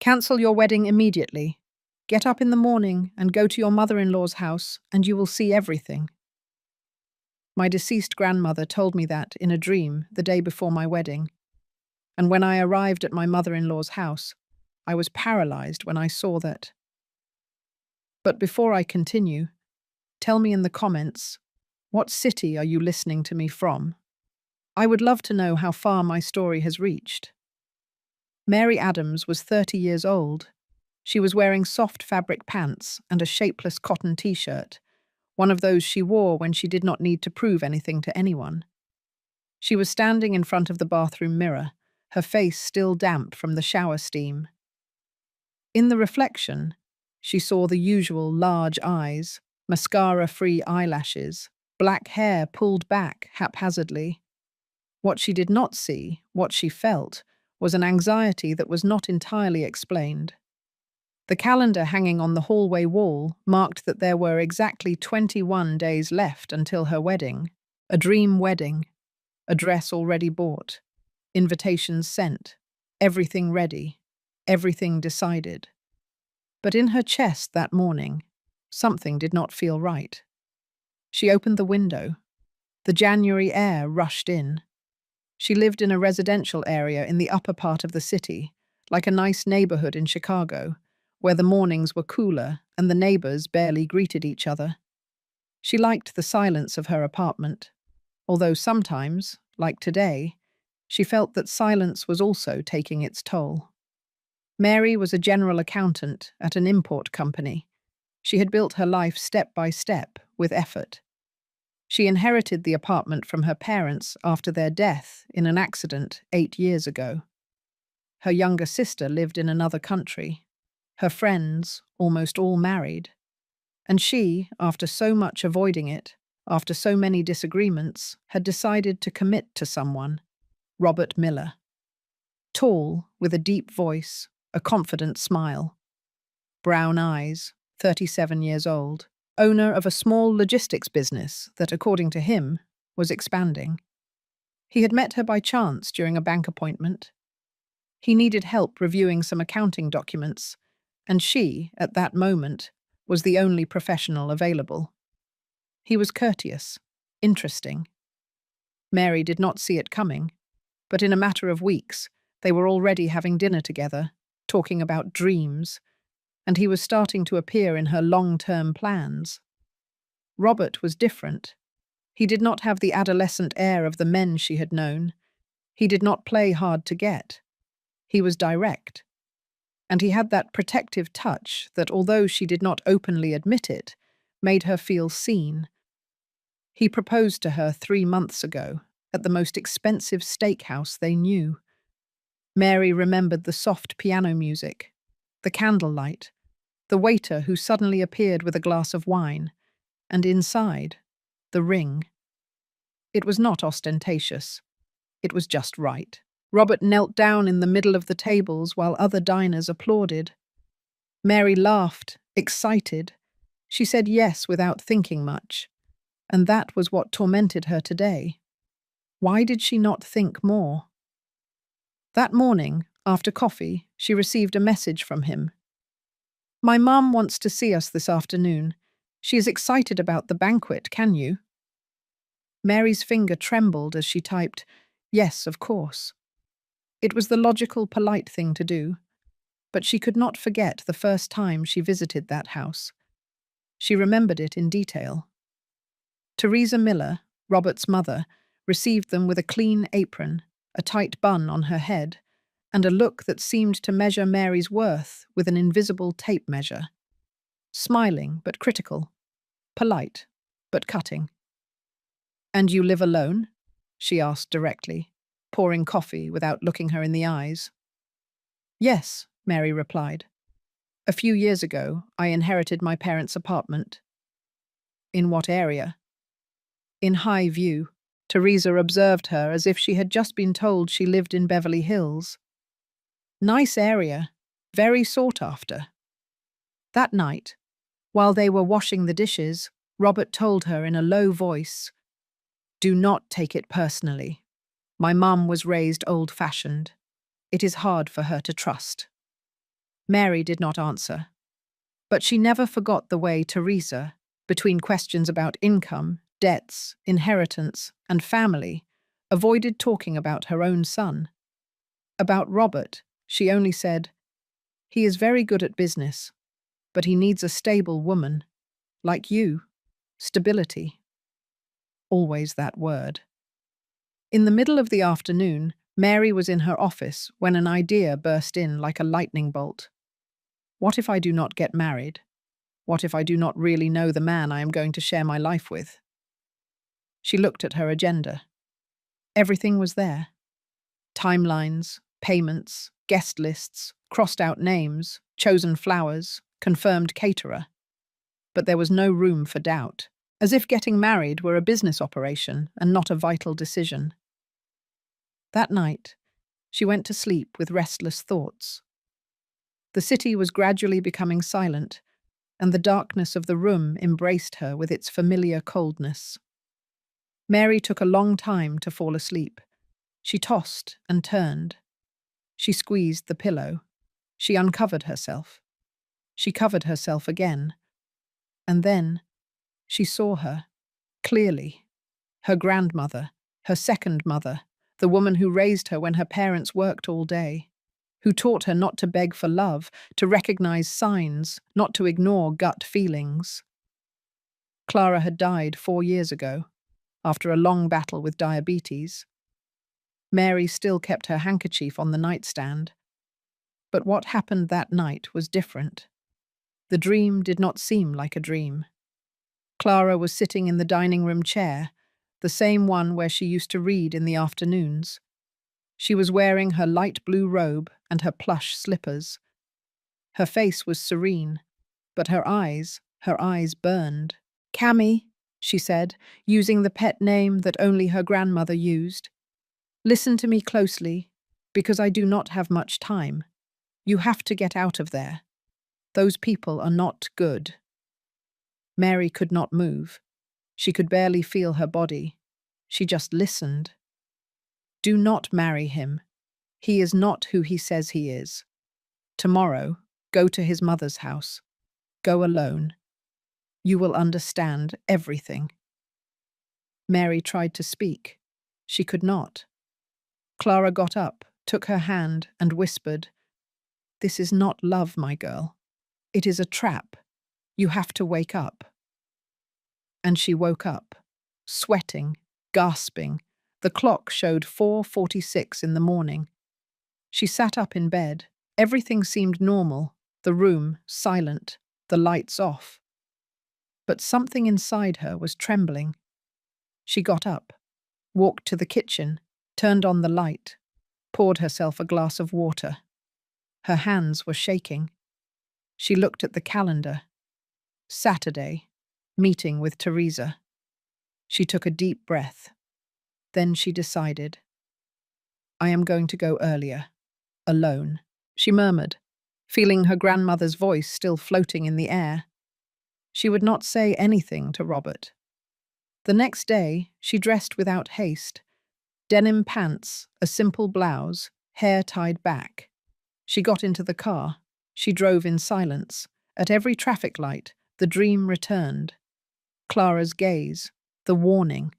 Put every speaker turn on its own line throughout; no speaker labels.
Cancel your wedding immediately. Get up in the morning and go to your mother-in-law's house, and you will see everything. My deceased grandmother told me that in a dream the day before my wedding, and when I arrived at my mother-in-law's house, I was paralyzed when I saw that. But before I continue, tell me in the comments, what city are you listening to me from? I would love to know how far my story has reached. Mary Adams was 30 years old. She was wearing soft fabric pants and a shapeless cotton t-shirt, one of those she wore when she did not need to prove anything to anyone. She was standing in front of the bathroom mirror, her face still damp from the shower steam. In the reflection, she saw the usual large eyes, mascara-free eyelashes, black hair pulled back haphazardly. What she did not see, what she felt, was an anxiety that was not entirely explained. The calendar hanging on the hallway wall marked that there were exactly 21 days left until her wedding, a dream wedding, a dress already bought, invitations sent, everything ready, everything decided. But in her chest that morning, something did not feel right. She opened the window. The January air rushed in. She lived in a residential area in the upper part of the city, like a nice neighborhood in Chicago, where the mornings were cooler and the neighbors barely greeted each other. She liked the silence of her apartment, although sometimes, like today, she felt that silence was also taking its toll. Mary was a general accountant at an import company. She had built her life step by step, with effort. She inherited the apartment from her parents after their death in an accident 8 years ago. Her younger sister lived in another country. Her friends, almost all married. And she, after so much avoiding it, after so many disagreements, had decided to commit to someone, Robert Miller. Tall, with a deep voice, a confident smile. Brown eyes, 37 years old, owner of a small logistics business that, according to him, was expanding. He had met her by chance during a bank appointment. He needed help reviewing some accounting documents, and she, at that moment, was the only professional available. He was courteous, interesting. Mary did not see it coming, but in a matter of weeks, they were already having dinner together, talking about dreams, and he was starting to appear in her long-term plans. Robert was different. He did not have the adolescent air of the men she had known. He did not play hard to get. He was direct. And he had that protective touch that, although she did not openly admit it, made her feel seen. He proposed to her 3 months ago, at the most expensive steakhouse they knew. Mary remembered the soft piano music, the candlelight, the waiter who suddenly appeared with a glass of wine, and inside, the ring. It was not ostentatious. It was just right. Robert knelt down in the middle of the tables while other diners applauded. Mary laughed, excited. She said yes without thinking much, and that was what tormented her today. Why did she not think more? That morning, after coffee, she received a message from him. "My mum wants to see us this afternoon. She is excited about the banquet, can you?" Mary's finger trembled as she typed, "Yes, of course." It was the logical, polite thing to do, but she could not forget the first time she visited that house. She remembered it in detail. Teresa Miller, Robert's mother, received them with a clean apron, a tight bun on her head, and a look that seemed to measure Mary's worth with an invisible tape measure. Smiling but critical, polite but cutting. "And you live alone?" she asked directly, pouring coffee without looking her in the eyes. "Yes," Mary replied. "A few years ago, I inherited my parents' apartment." "In what area?" "In High View." Teresa observed her as if she had just been told she lived in Beverly Hills. "Nice area, very sought after." That night, while they were washing the dishes, Robert told her in a low voice, "Do not take it personally. My mum was raised old-fashioned. It is hard for her to trust." Mary did not answer, but she never forgot the way Teresa, between questions about income, debts, inheritance, and family, avoided talking about her own son. About Robert, she only said, "He is very good at business, but he needs a stable woman, like you. Stability." Always that word. In the middle of the afternoon, Mary was in her office when an idea burst in like a lightning bolt. What if I do not get married? What if I do not really know the man I am going to share my life with? She looked at her agenda. Everything was there. Timelines, payments, guest lists, crossed out names, chosen flowers, confirmed caterer. But there was no room for doubt, as if getting married were a business operation and not a vital decision. That night, she went to sleep with restless thoughts. The city was gradually becoming silent, and the darkness of the room embraced her with its familiar coldness. Mary took a long time to fall asleep. She tossed and turned. She squeezed the pillow. She uncovered herself. She covered herself again. And then she saw her, clearly. Her grandmother, her second mother, the woman who raised her when her parents worked all day, who taught her not to beg for love, to recognize signs, not to ignore gut feelings. Clara had died 4 years ago, after a long battle with diabetes. Mary still kept her handkerchief on the nightstand. But what happened that night was different. The dream did not seem like a dream. Clara was sitting in the dining room chair, the same one where she used to read in the afternoons. She was wearing her light blue robe and her plush slippers. Her face was serene, but her eyes burned. "Cammy," she said, using the pet name that only her grandmother used. "Listen to me closely, because I do not have much time. You have to get out of there. Those people are not good." Mary could not move. She could barely feel her body. She just listened. "Do not marry him. He is not who he says he is. Tomorrow, go to his mother's house. Go alone. You will understand everything." Mary tried to speak. She could not. Clara got up, took her hand, and whispered, "This is not love, my girl. It is a trap. You have to wake up." And she woke up, sweating, gasping. The clock showed 4:46 in the morning. She sat up in bed. Everything seemed normal, the room silent, the lights off. But something inside her was trembling. She got up, walked to the kitchen, turned on the light, poured herself a glass of water. Her hands were shaking. She looked at the calendar. Saturday, meeting with Teresa. She took a deep breath. Then she decided, "I am going to go earlier, alone," she murmured, feeling her grandmother's voice still floating in the air. She would not say anything to Robert. The next day, she dressed without haste. Denim pants, a simple blouse, hair tied back. She got into the car. She drove in silence. At every traffic light, the dream returned. Clara's gaze, the warning.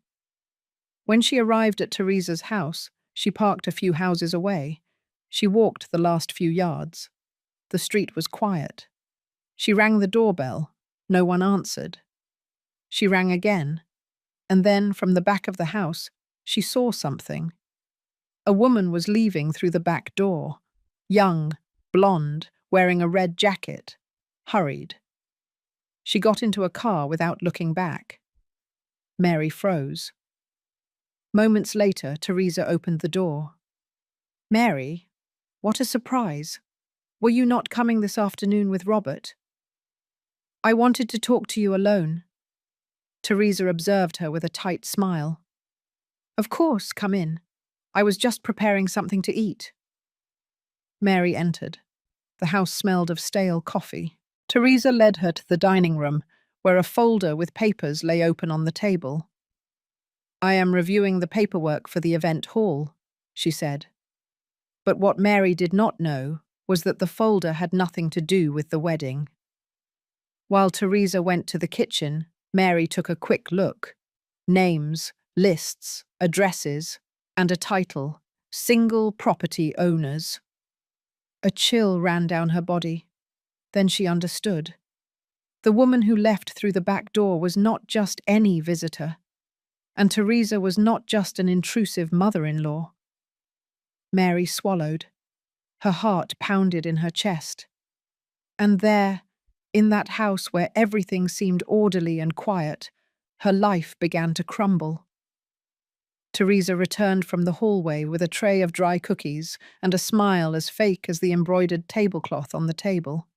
When she arrived at Teresa's house, she parked a few houses away. She walked the last few yards. The street was quiet. She rang the doorbell. No one answered. She rang again, and then from the back of the house, she saw something. A woman was leaving through the back door, young, blonde, wearing a red jacket, hurried. She got into a car without looking back. Mary froze. Moments later, Teresa opened the door. "Mary, what a surprise. Were you not coming this afternoon with Robert?" "I wanted to talk to you alone." Teresa observed her with a tight smile. "Of course, come in. I was just preparing something to eat." Mary entered. The house smelled of stale coffee. Teresa led her to the dining room, where a folder with papers lay open on the table. "I am reviewing the paperwork for the event hall," she said. But what Mary did not know was that the folder had nothing to do with the wedding. While Teresa went to the kitchen, Mary took a quick look. Names, lists, addresses, and a title, Single Property Owners. A chill ran down her body. Then she understood. The woman who left through the back door was not just any visitor, and Teresa was not just an intrusive mother-in-law. Mary swallowed. Her heart pounded in her chest. And there, in that house where everything seemed orderly and quiet, her life began to crumble. Teresa returned from the hallway with a tray of dry cookies and a smile as fake as the embroidered tablecloth on the table.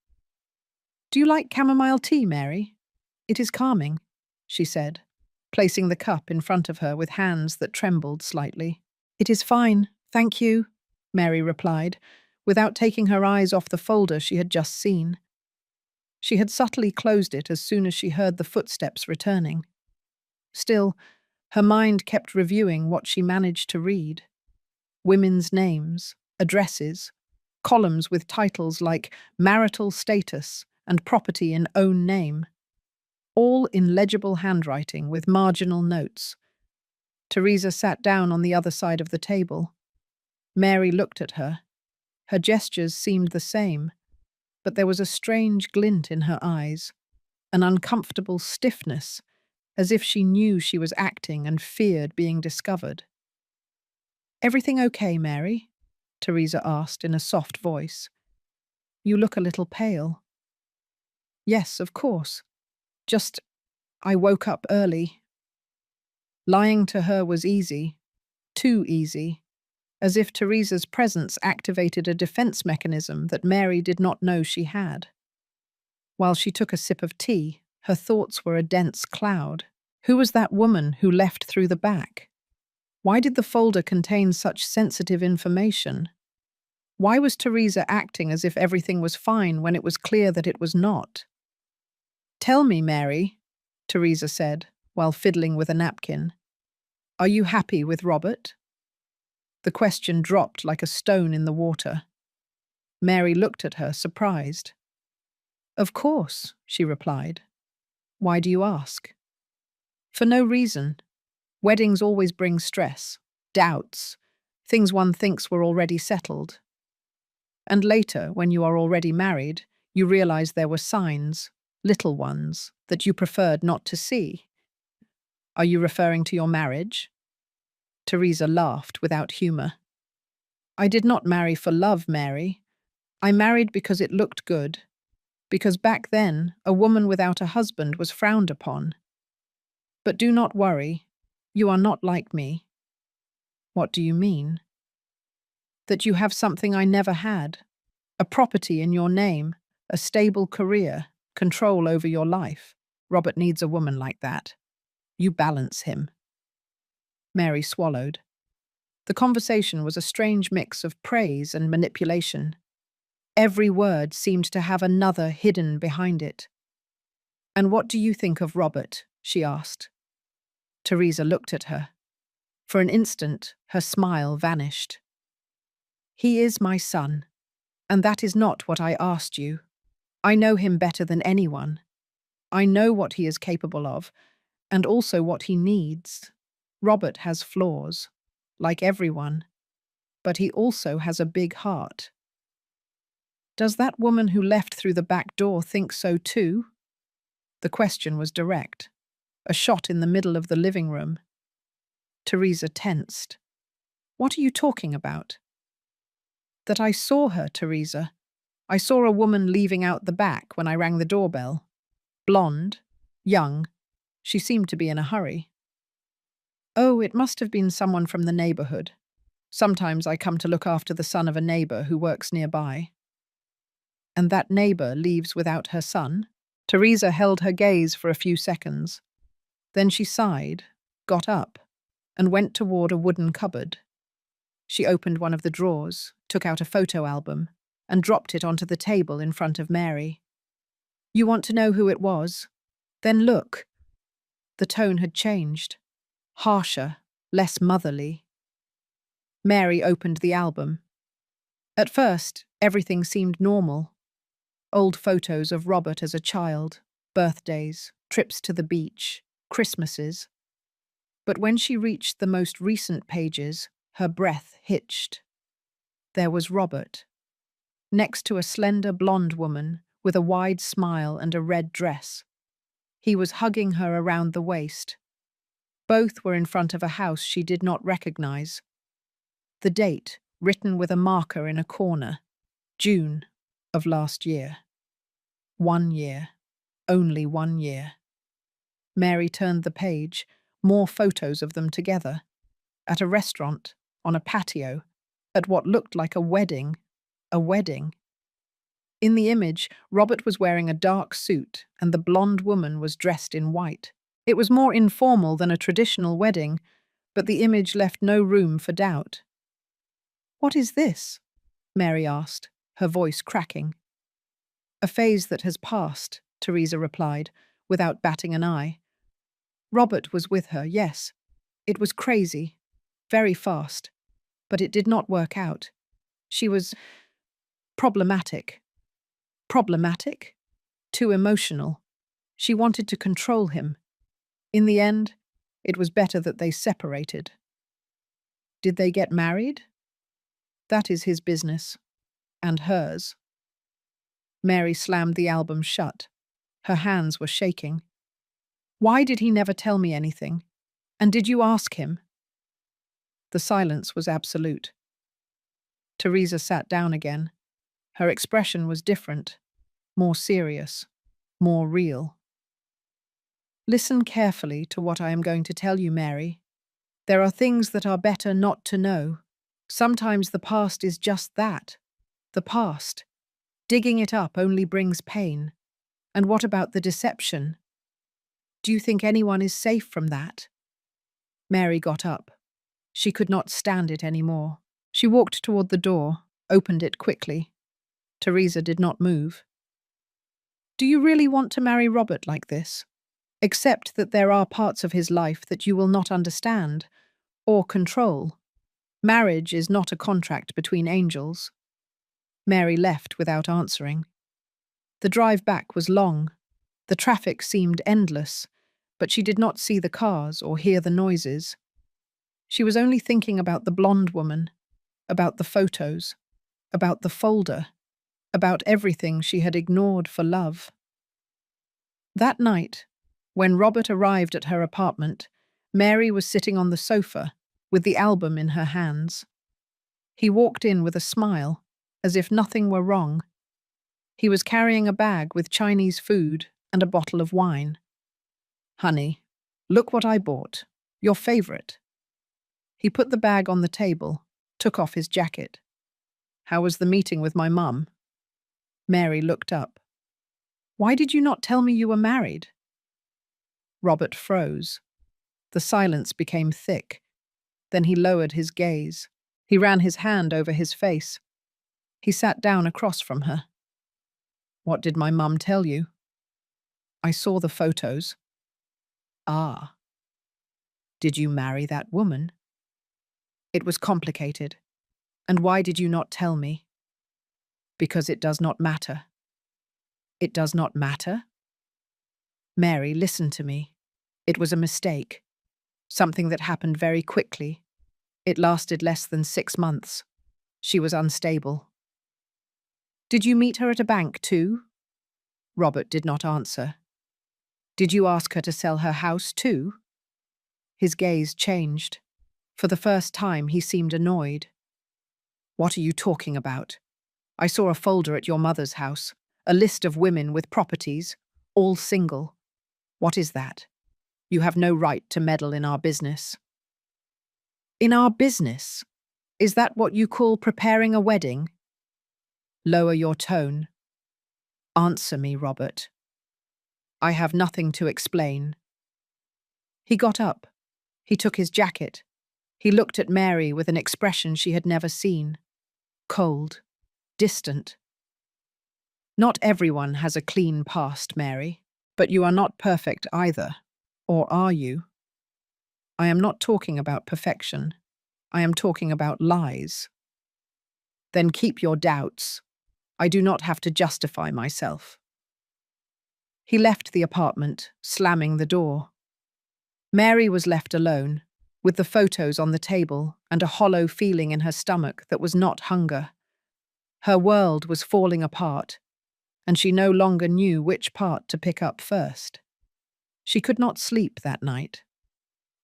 "Do you like chamomile tea, Mary? It is calming," she said, placing the cup in front of her with hands that trembled slightly. "It is fine, thank you," Mary replied, without taking her eyes off the folder she had just seen. She had subtly closed it as soon as she heard the footsteps returning. Still, her mind kept reviewing what she managed to read. Women's names, addresses, columns with titles like marital status and property in own name, all in legible handwriting with marginal notes. Teresa sat down on the other side of the table. Mary looked at her. Her gestures seemed the same, but there was a strange glint in her eyes, an uncomfortable stiffness, as if she knew she was acting and feared being discovered. "Everything okay, Mary?" Teresa asked in a soft voice. "You look a little pale." "Yes, of course. Just, I woke up early." Lying to her was easy, too easy, as if Teresa's presence activated a defense mechanism that Mary did not know she had. While she took a sip of tea, her thoughts were a dense cloud. Who was that woman who left through the back? Why did the folder contain such sensitive information? Why was Teresa acting as if everything was fine when it was clear that it was not? "Tell me, Mary," Teresa said, while fiddling with a napkin. "Are you happy with Robert?" The question dropped like a stone in the water. Mary looked at her, surprised. "Of course," she replied. "Why do you ask?" "For no reason. Weddings always bring stress, doubts, things one thinks were already settled. And later, when you are already married, you realize there were signs, little ones, that you preferred not to see." "Are you referring to your marriage?" Teresa laughed without humor. "I did not marry for love, Mary. I married because it looked good. Because back then, a woman without a husband was frowned upon. But do not worry. You are not like me." "What do you mean?" "That you have something I never had. A property in your name, a stable career, control over your life. Robert needs a woman like that. You balance him." Mary swallowed. The conversation was a strange mix of praise and manipulation. Every word seemed to have another hidden behind it. "And what do you think of Robert?" she asked. Teresa looked at her. For an instant, her smile vanished. "He is my son, and that is not what I asked you. I know him better than anyone. I know what he is capable of, and also what he needs. Robert has flaws, like everyone, but he also has a big heart." "Does that woman who left through the back door think so too?" The question was direct, a shot in the middle of the living room. Teresa tensed. "What are you talking about?" "That I saw her, Teresa. I saw a woman leaving out the back when I rang the doorbell. Blonde, young. She seemed to be in a hurry." "Oh, it must have been someone from the neighborhood. Sometimes I come to look after the son of a neighbor who works nearby." "And that neighbor leaves without her son?" Teresa held her gaze for a few seconds. Then she sighed, got up, and went toward a wooden cupboard. She opened one of the drawers, took out a photo album, and dropped it onto the table in front of Mary. "You want to know who it was? Then look." The tone had changed. Harsher, less motherly. Mary opened the album. At first, Everything seemed normal. Old photos of Robert as a child, birthdays, trips to the beach, Christmases. But when she reached the most recent pages, her breath hitched. There was Robert, next to a slender blonde woman with a wide smile and a red dress. He was hugging her around the waist. Both were in front of a house she did not recognize. The date, written with a marker in a corner, June of last year. 1 year. Only 1 year. Mary turned the page, more photos of them together. At a restaurant, on a patio, at what looked like a wedding. A wedding. In the image, Robert was wearing a dark suit and the blonde woman was dressed in white. It was more informal than a traditional wedding, but the image left no room for doubt. "What is this?" Mary asked, her voice cracking. "A phase that has passed," Teresa replied, without batting an eye. Robert was with her, yes. It was crazy, very fast, but it did not work out. She was problematic. Problematic? Too emotional. She wanted to control him. In the end, it was better that they separated. Did they get married? That is his business. And hers. Mary slammed the album shut. Her hands were shaking. "Why did he never tell me anything? And did you ask him?" The silence was absolute. Teresa sat down again. Her expression was different, more serious, more real. "Listen carefully to what I am going to tell you, Mary. There are things that are better not to know. Sometimes the past is just that, the past. Digging it up only brings pain. And what about the deception? Do you think anyone is safe from that?" Mary got up. She could not stand it any more. She walked toward the door, opened it quickly. Teresa did not move. "Do you really want to marry Robert like this? Accept that there are parts of his life that you will not understand or control. Marriage is not a contract between angels." Mary left without answering. The drive back was long. The traffic seemed endless, but she did not see the cars or hear the noises. She was only thinking about the blonde woman, about the photos, about the folder, about everything she had ignored for love. That night, when Robert arrived at her apartment, Mary was sitting on the sofa with the album in her hands. He walked in with a smile, as if nothing were wrong. He was carrying a bag with Chinese food and a bottle of wine. "Honey, look what I bought. Your favorite." He put the bag on the table, took off his jacket. "How was the meeting with my mum?" Mary looked up. "Why did you not tell me you were married?" Robert froze. The silence became thick. Then he lowered his gaze. He ran his hand over his face. He sat down across from her. "What did my mum tell you?" "I saw the photos." "Ah. Did you marry that woman?" "It was complicated. And why did you not tell me?" "Because it does not matter." "It does not matter?" "Mary, listen to me. It was a mistake. Something that happened very quickly. It lasted less than 6 months. She was unstable." "Did you meet her at a bank too?" Robert did not answer. "Did you ask her to sell her house too?" His gaze changed. For the first time, he seemed annoyed. "What are you talking about? I saw a folder at your mother's house, a list of women with properties, all single. What is that? You have no right to meddle in our business." "In our business? Is that what you call preparing a wedding?" "Lower your tone. Answer me, Robert." "I have nothing to explain." He got up. He took his jacket. He looked at Mary with an expression she had never seen. Cold. Distant. "Not everyone has a clean past, Mary. But you are not perfect either. Or are you?" "I am not talking about perfection. I am talking about lies." "Then keep your doubts." I do not have to justify myself." He left the apartment, slamming the door. Mary was left alone, with the photos on the table and a hollow feeling in her stomach that was not hunger. Her world was falling apart, and she no longer knew which part to pick up first. She could not sleep that night,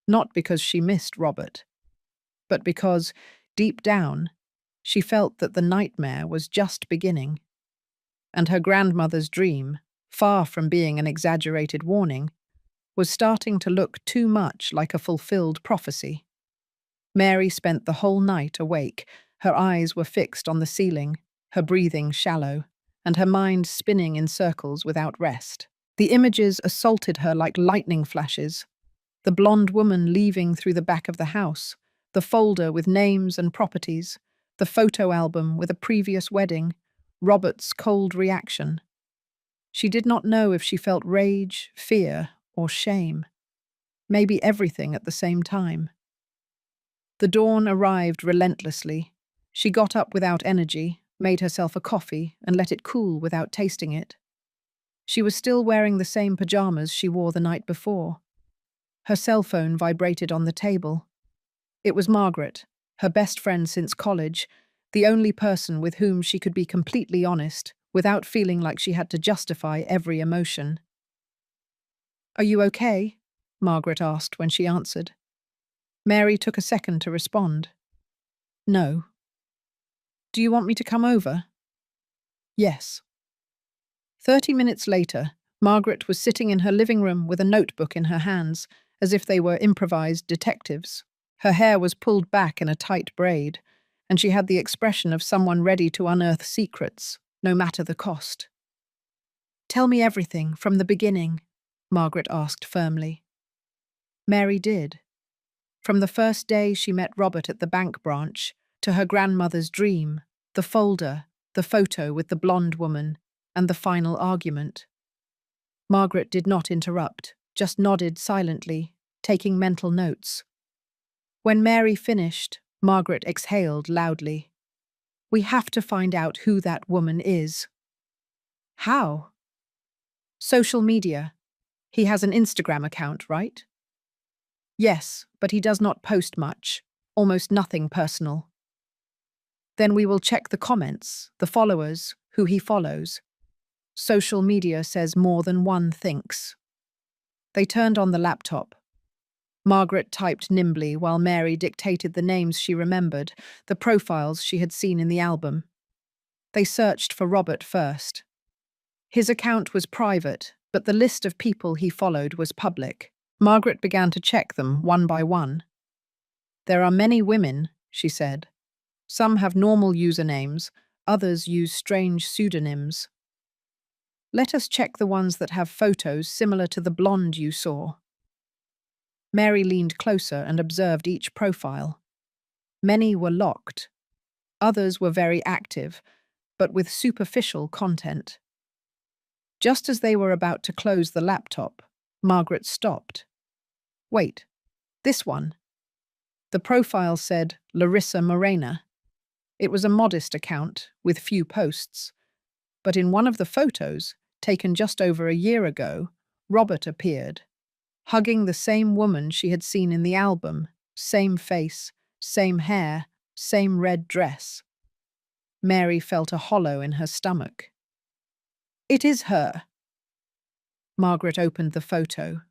not because she missed Robert, but because, deep down, she felt that the nightmare was just beginning, and her grandmother's dream, far from being an exaggerated warning, was starting to look too much like a fulfilled prophecy. Mary spent the whole night awake. Her eyes were fixed on the ceiling, her breathing shallow, and her mind spinning in circles without rest. The images assaulted her like lightning flashes. The blonde woman leaving through the back of the house, the folder with names and properties, the photo album with a previous wedding, Robert's cold reaction. She did not know if she felt rage, fear, or shame. Maybe everything at the same time. The dawn arrived relentlessly. She got up without energy, made herself a coffee, and let it cool without tasting it. She was still wearing the same pajamas she wore the night before. Her cell phone vibrated on the table. It was Margaret, her best friend since college, the only person with whom she could be completely honest, without feeling like she had to justify every emotion. "Are you okay?" Margaret asked when she answered. Mary took a second to respond. "No." "Do you want me to come over?" "Yes." 30 minutes later, Margaret was sitting in her living room with a notebook in her hands, as if they were improvised detectives. Her hair was pulled back in a tight braid, and she had the expression of someone ready to unearth secrets, no matter the cost. "Tell me everything, from the beginning," Margaret asked firmly. Mary did. From the first day she met Robert at the bank branch, to her grandmother's dream, the folder, the photo with the blonde woman, and the final argument. Margaret did not interrupt, just nodded silently, taking mental notes. When Mary finished, Margaret exhaled loudly. "We have to find out who that woman is." "How?" "Social media. He has an Instagram account, right?" "Yes, but he does not post much, almost nothing personal." "Then we will check the comments, the followers, who he follows. Social media says more than one thinks." They turned on the laptop. Margaret typed nimbly while Mary dictated the names she remembered, the profiles she had seen in the album. They searched for Robert first. His account was private, but the list of people he followed was public. Margaret began to check them one by one. "There are many women," she said. "Some have normal usernames, others use strange pseudonyms. Let us check the ones that have photos similar to the blonde you saw." Mary leaned closer and observed each profile. Many were locked. Others were very active, but with superficial content. Just as they were about to close the laptop, Margaret stopped. "Wait, this one." The profile said Larissa Morena. It was a modest account, with few posts. But in one of the photos, taken just over a year ago, Robert appeared, hugging the same woman she had seen in the album, same face, same hair, same red dress. Mary felt a hollow in her stomach. "It is her." Margaret opened the photo.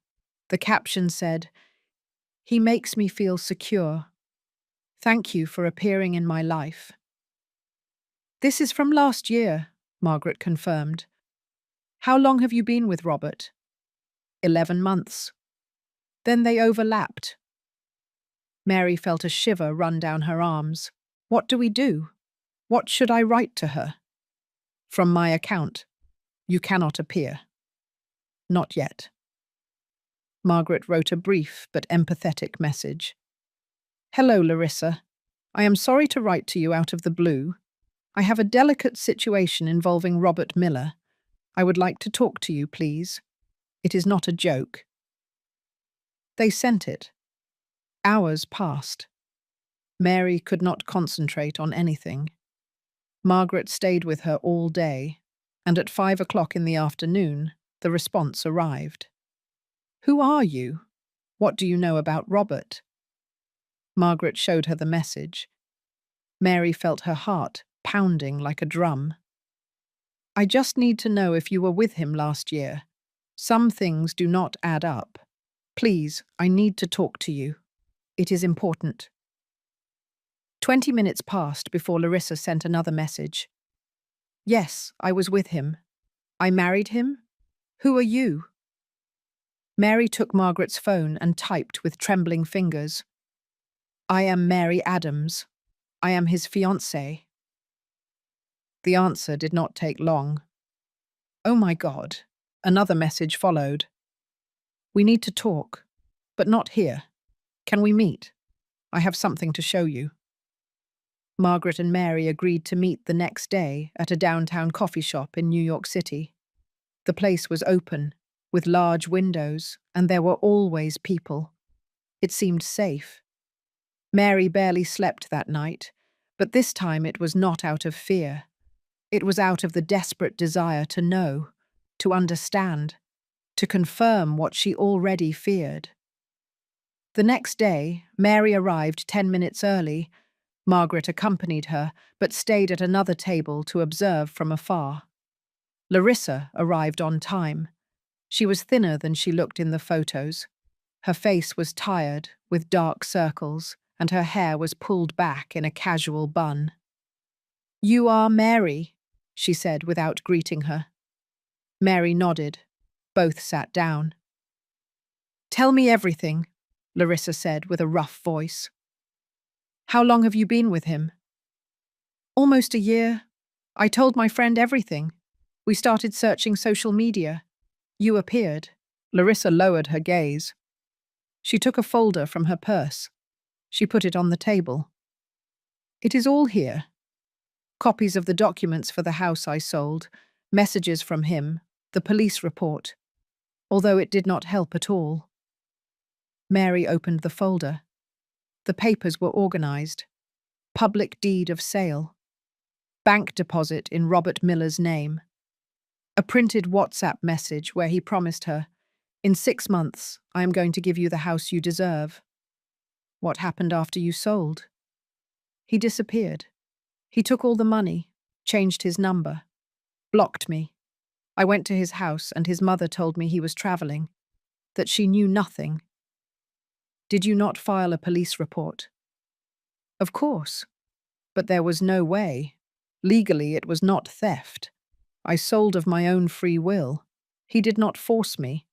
The caption said, "He makes me feel secure. Thank you for appearing in my life." "This is from last year," Margaret confirmed. "How long have you been with Robert?" 11 months. Then they overlapped. Mary felt a shiver run down her arms. "What do we do? What should I write to her?" "From my account. You cannot appear." "Not yet." Margaret wrote a brief but empathetic message. "Hello, Larissa. I am sorry to write to you out of the blue. I have a delicate situation involving Robert Miller. I would like to talk to you, please. It is not a joke." They sent it. Hours passed. Mary could not concentrate on anything. Margaret stayed with her all day, and at 5 o'clock in the afternoon, the response arrived. "Who are you? What do you know about Robert?" Margaret showed her the message. Mary felt her heart pounding like a drum. "I just need to know if you were with him last year. Some things do not add up. Please, I need to talk to you. It is important." 20 minutes passed before Larissa sent another message. "Yes, I was with him. I married him? Who are you?" Mary took Margaret's phone and typed with trembling fingers. "I am Mary Adams. I am his fiancé." The answer did not take long. "Oh my God." Another message followed. "We need to talk, but not here. Can we meet? I have something to show you." Margaret and Mary agreed to meet the next day at a downtown coffee shop in New York City. The place was open, with large windows, and there were always people. It seemed safe. Mary barely slept that night, but this time it was not out of fear. It was out of the desperate desire to know, to understand, to confirm what she already feared. The next day, Mary arrived 10 minutes early. Margaret accompanied her, but stayed at another table to observe from afar. Larissa arrived on time. She was thinner than she looked in the photos. Her face was tired, with dark circles, and her hair was pulled back in a casual bun. "You are Mary," she said without greeting her. Mary nodded. Both sat down. "Tell me everything," Larissa said with a rough voice. "How long have you been with him?" "Almost a year. I told my friend everything. We started searching social media. You appeared." Larissa lowered her gaze. She took a folder from her purse. She put it on the table. "It is all here. Copies of the documents for the house I sold, messages from him, the police report, although it did not help at all." Mary opened the folder. The papers were organized. Public deed of sale. Bank deposit in Robert Miller's name. A printed WhatsApp message where he promised her, "In 6 months, I am going to give you the house you deserve." What happened after you sold? He disappeared. He took all the money, changed his number, blocked me. I went to his house and his mother told me he was traveling, that she knew nothing. Did you not file a police report? Of course, but there was no way. Legally, it was not theft. I sold of my own free will. He did not force me.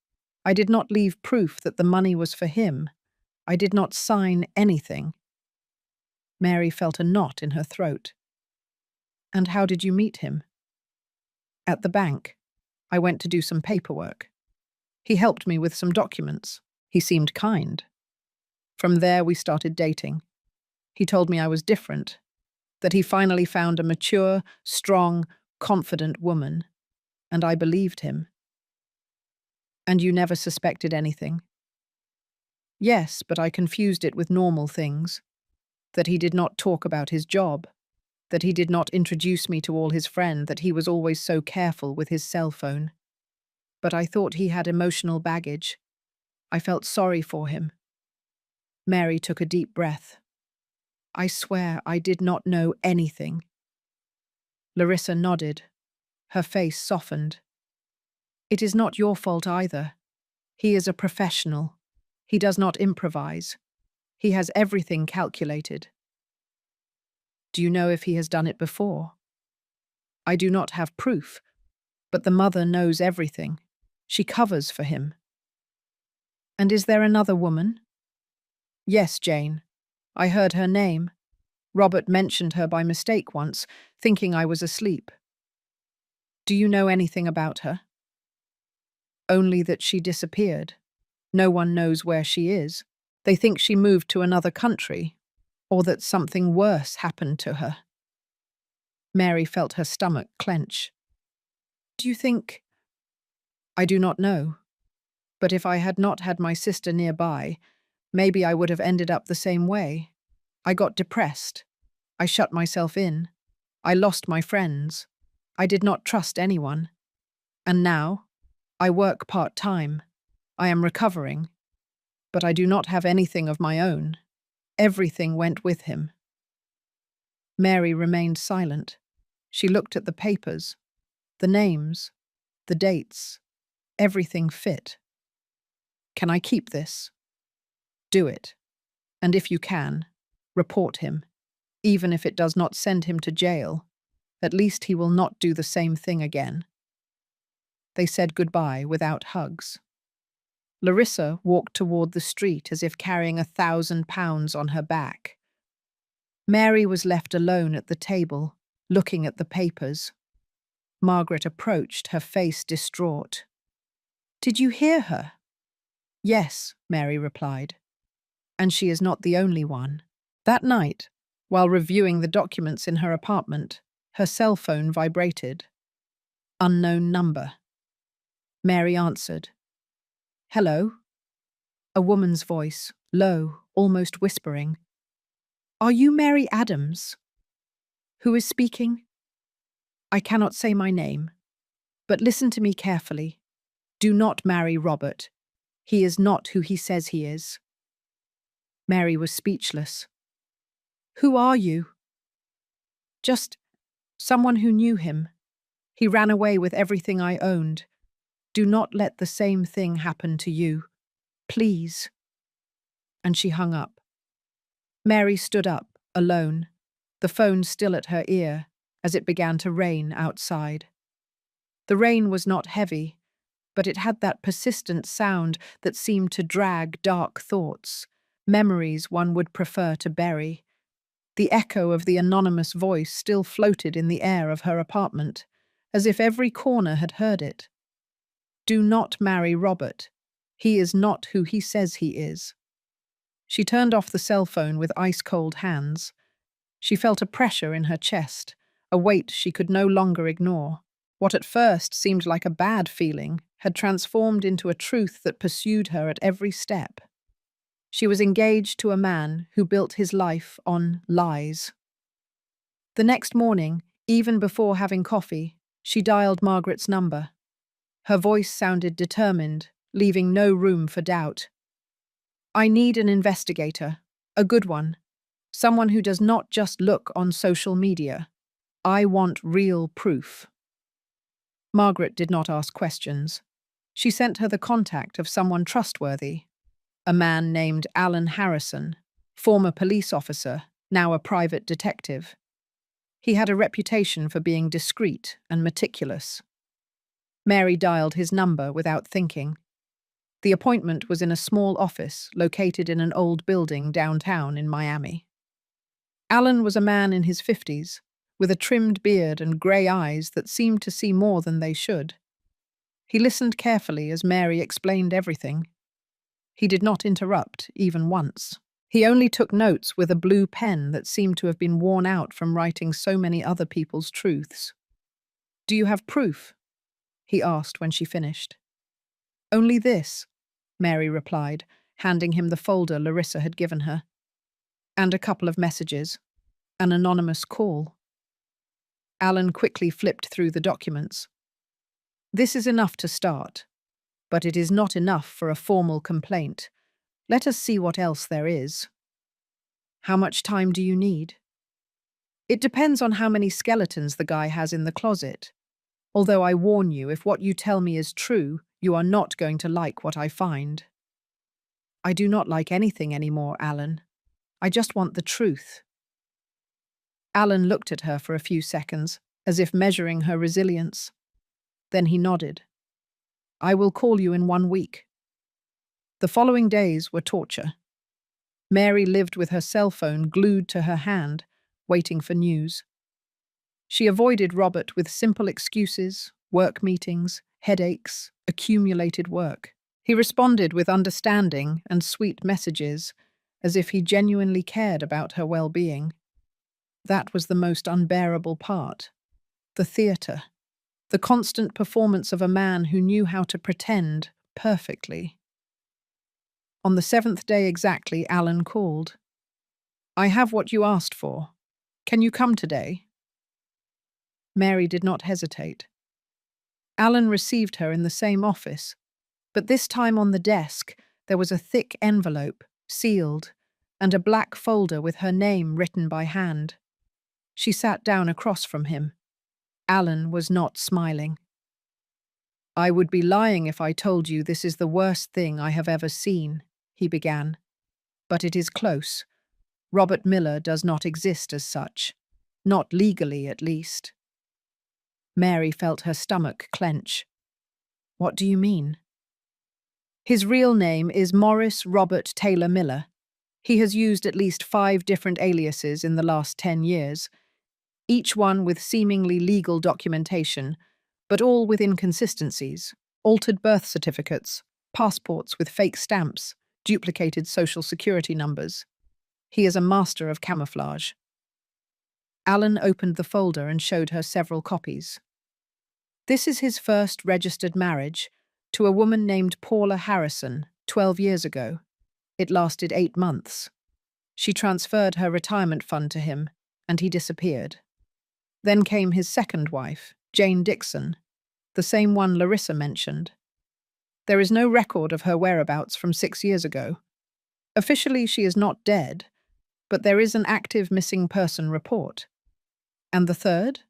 I did not leave proof that the money was for him. I did not sign anything. Mary felt a knot in her throat. And how did you meet him? At the bank. I went to do some paperwork. He helped me with some documents. He seemed kind. From there, we started dating. He told me I was different, that he finally found a mature, strong, confident woman, and I believed him. And you never suspected anything? Yes, but I confused it with normal things. That he did not talk about his job, that he did not introduce me to all his friends, that he was always so careful with his cell phone. But I thought he had emotional baggage. I felt sorry for him. Mary took a deep breath. I swear I did not know anything. Larissa nodded. Her face softened. It is not your fault either. He is a professional. He does not improvise. He has everything calculated. Do you know if he has done it before? I do not have proof, but the mother knows everything. She covers for him. And is there another woman? Yes, Jane. I heard her name. Robert mentioned her by mistake once, thinking I was asleep. Do you know anything about her? Only that she disappeared. No one knows where she is. They think she moved to another country, or that something worse happened to her. Mary felt her stomach clench. Do you think... I do not know. But if I had not had my sister nearby, maybe I would have ended up the same way. I got depressed. I shut myself in. I lost my friends. I did not trust anyone. And now, I work part-time. I am recovering. But I do not have anything of my own. Everything went with him. Mary remained silent. She looked at the papers, the names, the dates. Everything fit. Can I keep this? Do it. And if you can, report him. Even if it does not send him to jail, at least he will not do the same thing again. They said goodbye without hugs. Larissa walked toward the street as if carrying 1,000 pounds on her back. Mary was left alone at the table, looking at the papers. Margaret approached, her face distraught. "Did you hear her?" "Yes," Mary replied. "And she is not the only one." That night, while reviewing the documents in her apartment, her cell phone vibrated. Unknown number. Mary answered. "Hello?" A woman's voice, low, almost whispering. "Are you Mary Adams?" "Who is speaking?" "I cannot say my name. But listen to me carefully. Do not marry Robert. He is not who he says he is." Mary was speechless. "Who are you?" "Just someone who knew him. He ran away with everything I owned. Do not let the same thing happen to you. Please." And she hung up. Mary stood up, alone, the phone still at her ear, as it began to rain outside. The rain was not heavy, but it had that persistent sound that seemed to drag dark thoughts, memories one would prefer to bury. The echo of the anonymous voice still floated in the air of her apartment, as if every corner had heard it. "Do not marry Robert. He is not who he says he is." She turned off the cell phone with ice-cold hands. She felt a pressure in her chest, a weight she could no longer ignore. What at first seemed like a bad feeling had transformed into a truth that pursued her at every step. She was engaged to a man who built his life on lies. The next morning, even before having coffee, she dialed Margaret's number. Her voice sounded determined, leaving no room for doubt. "I need an investigator, a good one, someone who does not just look on social media. I want real proof." Margaret did not ask questions. She sent her the contact of someone trustworthy, a man named Alan Harrison, former police officer, now a private detective. He had a reputation for being discreet and meticulous. Mary dialed his number without thinking. The appointment was in a small office located in an old building downtown in Miami. Alan was a man in his 50s, with a trimmed beard and grey eyes that seemed to see more than they should. He listened carefully as Mary explained everything. He did not interrupt, even once. He only took notes with a blue pen that seemed to have been worn out from writing so many other people's truths. "Do you have proof?" he asked when she finished. "Only this," Mary replied, handing him the folder Larissa had given her. "And a couple of messages. An anonymous call." Alan quickly flipped through the documents. "This is enough to start, but it is not enough for a formal complaint. Let us see what else there is." "How much time do you need?" "It depends on how many skeletons the guy has in the closet. Although I warn you, if what you tell me is true, you are not going to like what I find." "I do not like anything anymore, Alan. I just want the truth." Alan looked at her for a few seconds, as if measuring her resilience. Then he nodded. "I will call you in 1 week." The following days were torture. Mary lived with her cell phone glued to her hand, waiting for news. She avoided Robert with simple excuses, work meetings, headaches, accumulated work. He responded with understanding and sweet messages, as if he genuinely cared about her well-being. That was the most unbearable part. The theatre. The constant performance of a man who knew how to pretend perfectly. On the 7th day exactly, Alan called. "I have what you asked for. Can you come today?" Mary did not hesitate. Alan received her in the same office, but this time on the desk there was a thick envelope, sealed, and a black folder with her name written by hand. She sat down across from him. Alan was not smiling. "I would be lying if I told you this is the worst thing I have ever seen," he began. "But it is close. Robert Miller does not exist as such. Not legally, at least." Mary felt her stomach clench. "What do you mean?" "His real name is Morris Robert Taylor Miller. He has used at least 5 different aliases in the last 10 years, each one with seemingly legal documentation, but all with inconsistencies, altered birth certificates, passports with fake stamps, duplicated social security numbers. He is a master of camouflage." Alan opened the folder and showed her several copies. "This is his first registered marriage, to a woman named Paula Harrison, 12 years ago. It lasted 8 months. She transferred her retirement fund to him, and he disappeared. Then came his second wife, Jane Dixon, the same one Larissa mentioned. There is no record of her whereabouts from 6 years ago. Officially, she is not dead, but there is an active missing person report. And the third?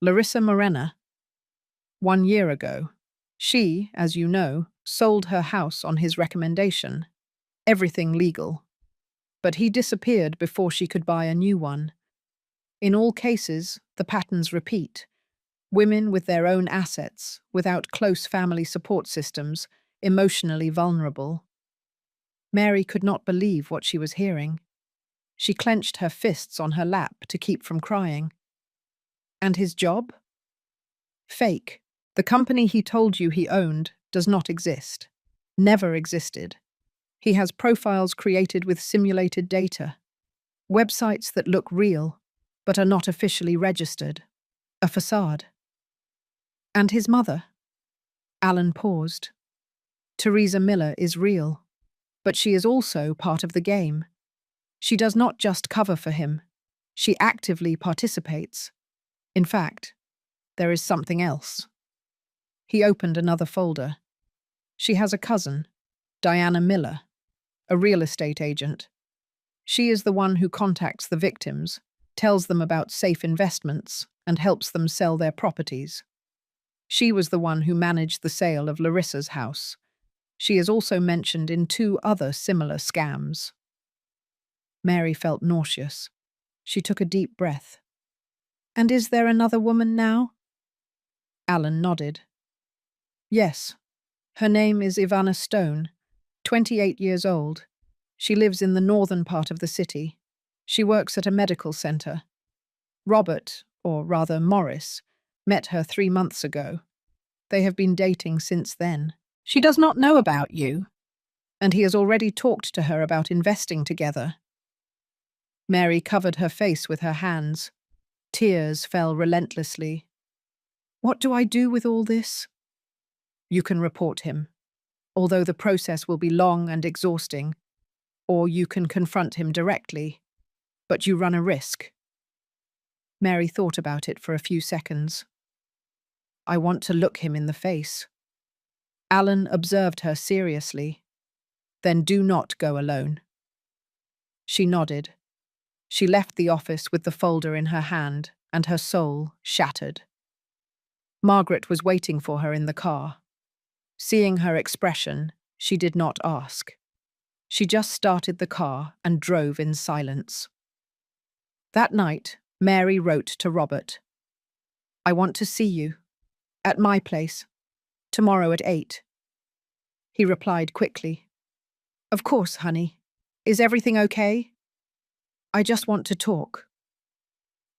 Larissa Morena. 1 year ago. She, as you know, sold her house on his recommendation. Everything legal. But he disappeared before she could buy a new one. In all cases, the patterns repeat. Women with their own assets, without close family support systems, emotionally vulnerable." Mary could not believe what she was hearing. She clenched her fists on her lap to keep from crying. "And his job?" "Fake. The company he told you he owned does not exist. Never existed. He has profiles created with simulated data. Websites that look real, but are not officially registered. A facade." "And his mother?" Alan paused. "Teresa Miller is real, but she is also part of the game. She does not just cover for him. She actively participates. In fact, there is something else." He opened another folder. "She has a cousin, Diana Miller, a real estate agent. She is the one who contacts the victims, tells them about safe investments, and helps them sell their properties. She was the one who managed the sale of Larissa's house. She is also mentioned in 2 other similar scams." Mary felt nauseous. She took a deep breath. "And is there another woman now?" Alan nodded. "Yes. Her name is Ivana Stone, 28 years old. She lives in the northern part of the city. She works at a medical center. Robert, or rather Morris, met her 3 months ago. They have been dating since then. She does not know about you, and he has already talked to her about investing together." Mary covered her face with her hands. Tears fell relentlessly. "What do I do with all this?" "You can report him, although the process will be long and exhausting, or you can confront him directly, but you run a risk." Mary thought about it for a few seconds. "I want to look him in the face." Alan observed her seriously. "Then do not go alone." She nodded. She left the office with the folder in her hand and her soul shattered. Margaret was waiting for her in the car. Seeing her expression, she did not ask. She just started the car and drove in silence. That night, Mary wrote to Robert. "I want to see you. At my place. Tomorrow at 8. He replied quickly. "Of course, honey. Is everything okay?" "I just want to talk."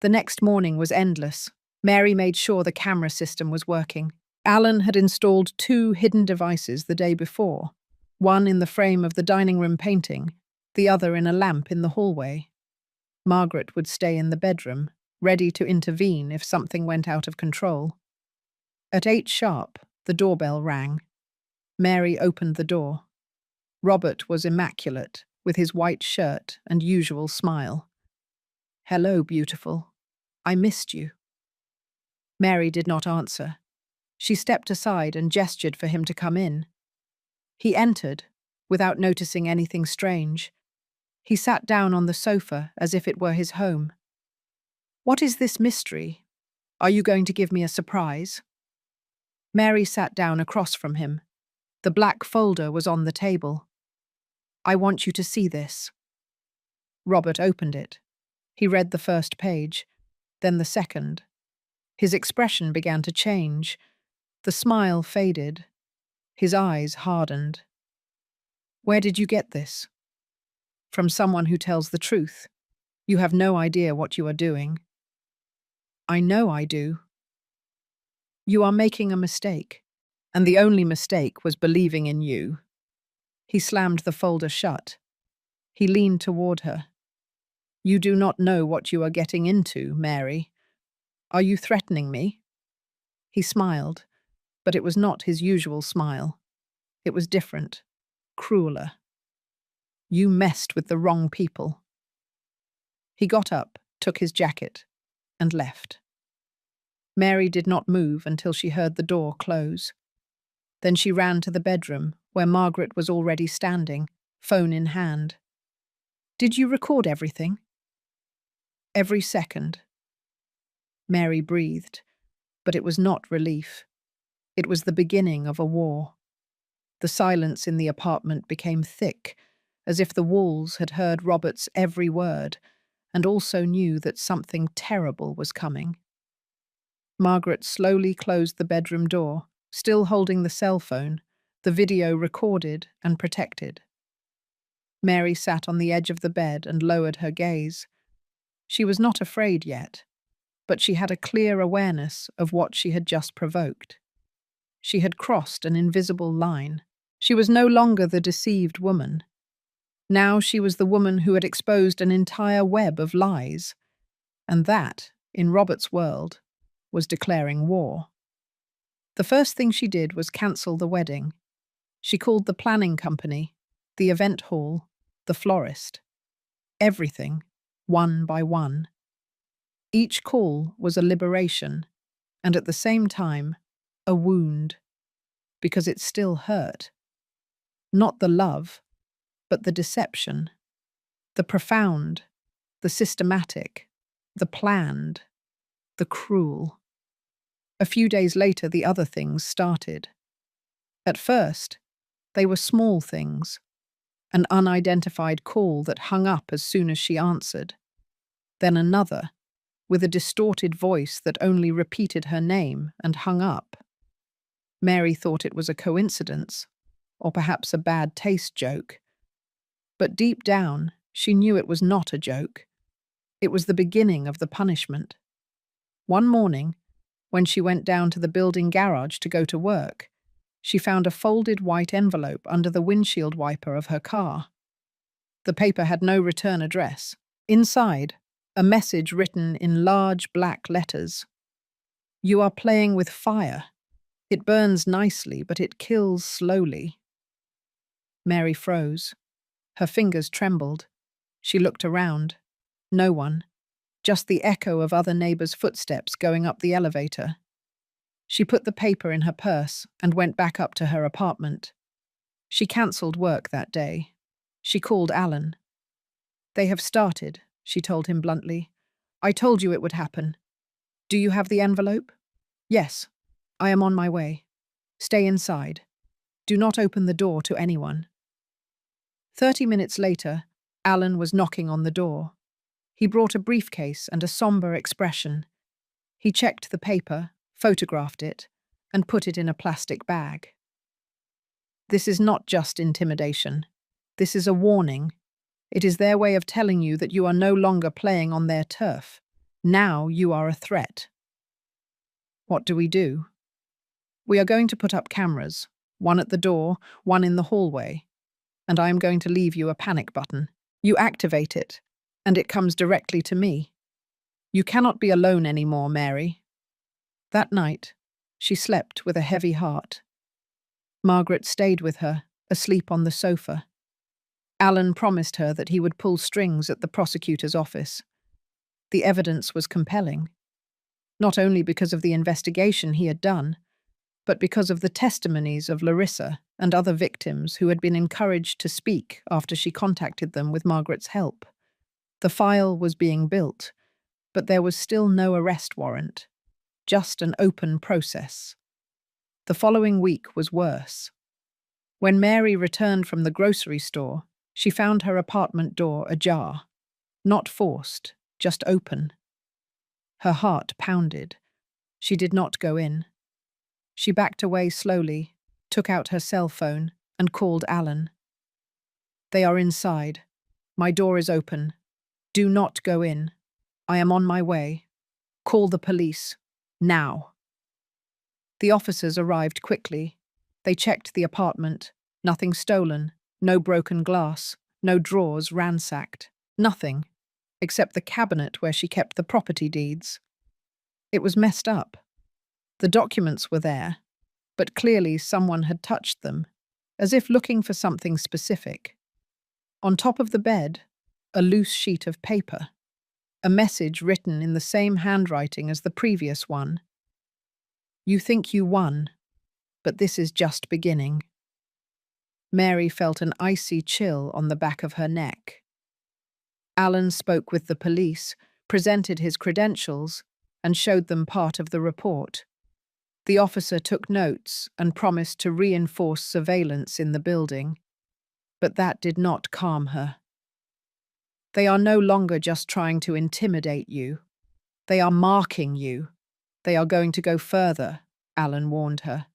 The next morning was endless. Mary made sure the camera system was working. Alan had installed 2 hidden devices the day before, one in the frame of the dining room painting, the other in a lamp in the hallway. Margaret would stay in the bedroom, ready to intervene if something went out of control. At 8 sharp, the doorbell rang. Mary opened the door. Robert was immaculate, with his white shirt and usual smile. "Hello, beautiful. I missed you." Mary did not answer. She stepped aside and gestured for him to come in. He entered, without noticing anything strange. He sat down on the sofa as if it were his home. "What is this mystery? Are you going to give me a surprise?" Mary sat down across from him. The black folder was on the table. "I want you to see this." Robert opened it. He read the first page, then the second. His expression began to change. The smile faded. His eyes hardened. "Where did you get this?" "From someone who tells the truth. You have no idea what you are doing." "I know I do." "You are making a mistake, and the only mistake was believing in you." He slammed the folder shut. He leaned toward her. "You do not know what you are getting into, Mary. Are you threatening me?" He smiled, but it was not his usual smile. It was different, crueler. "You messed with the wrong people." He got up, took his jacket, and left. Mary did not move until she heard the door close. Then she ran to the bedroom, where Margaret was already standing, phone in hand. "Did you record everything?" "Every second." Mary breathed, but it was not relief. It was the beginning of a war. The silence in the apartment became thick, as if the walls had heard Robert's every word and also knew that something terrible was coming. Margaret slowly closed the bedroom door, still holding the cell phone, the video recorded and protected. Mary sat on the edge of the bed and lowered her gaze. She was not afraid yet, but she had a clear awareness of what she had just provoked. She had crossed an invisible line. She was no longer the deceived woman. Now she was the woman who had exposed an entire web of lies. And that, in Robert's world, was declaring war. The first thing she did was cancel the wedding. She called the planning company, the event hall, the florist. Everything, one by one. Each call was a liberation, and at the same time, a wound, because it still hurt. Not the love, but the deception, the profound, the systematic, the planned, the cruel. A few days later, the other things started. At first, they were small things. An unidentified call that hung up as soon as she answered. Then another, with a distorted voice that only repeated her name and hung up. Mary thought it was a coincidence, or perhaps a bad taste joke. But deep down, she knew it was not a joke. It was the beginning of the punishment. One morning, when she went down to the building garage to go to work, she found a folded white envelope under the windshield wiper of her car. The paper had no return address. Inside, a message written in large black letters. "You are playing with fire. It burns nicely, but it kills slowly." Mary froze. Her fingers trembled. She looked around. No one. Just the echo of other neighbors' footsteps going up the elevator. She put the paper in her purse and went back up to her apartment. She cancelled work that day. She called Alan. "They have started," she told him bluntly. "I told you it would happen. Do you have the envelope?" "Yes. I am on my way. Stay inside. Do not open the door to anyone." 30 minutes later, Alan was knocking on the door. He brought a briefcase and a somber expression. He checked the paper, photographed it, and put it in a plastic bag. "This is not just intimidation. This is a warning. It is their way of telling you that you are no longer playing on their turf. Now you are a threat." "What do we do?" "We are going to put up cameras, one at the door, one in the hallway. And I am going to leave you a panic button. You activate it, and it comes directly to me. You cannot be alone anymore, Mary." That night, she slept with a heavy heart. Margaret stayed with her, asleep on the sofa. Alan promised her that he would pull strings at the prosecutor's office. The evidence was compelling. not only because of the investigation he had done, but because of the testimonies of Larissa and other victims who had been encouraged to speak after she contacted them with Margaret's help. The file was being built, but there was still no arrest warrant, just an open process. The following week was worse. When Mary returned from the grocery store, she found her apartment door ajar, not forced, just open. Her heart pounded. She did not go in. She backed away slowly, took out her cell phone, and called Alan. "They are inside. My door is open. Do not go in. I am on my way. Call the police. Now." The officers arrived quickly. They checked the apartment. Nothing stolen, no broken glass, no drawers ransacked. Nothing, except the cabinet where she kept the property deeds. It was messed up. The documents were there, but clearly someone had touched them, as if looking for something specific. On top of the bed, a loose sheet of paper, a message written in the same handwriting as the previous one. "You think you won, but this is just beginning." Mary felt an icy chill on the back of her neck. Alan spoke with the police, presented his credentials, and showed them part of the report. The officer took notes and promised to reinforce surveillance in the building, but that did not calm her. "They are no longer just trying to intimidate you. They are marking you. They are going to go further," Alan warned her.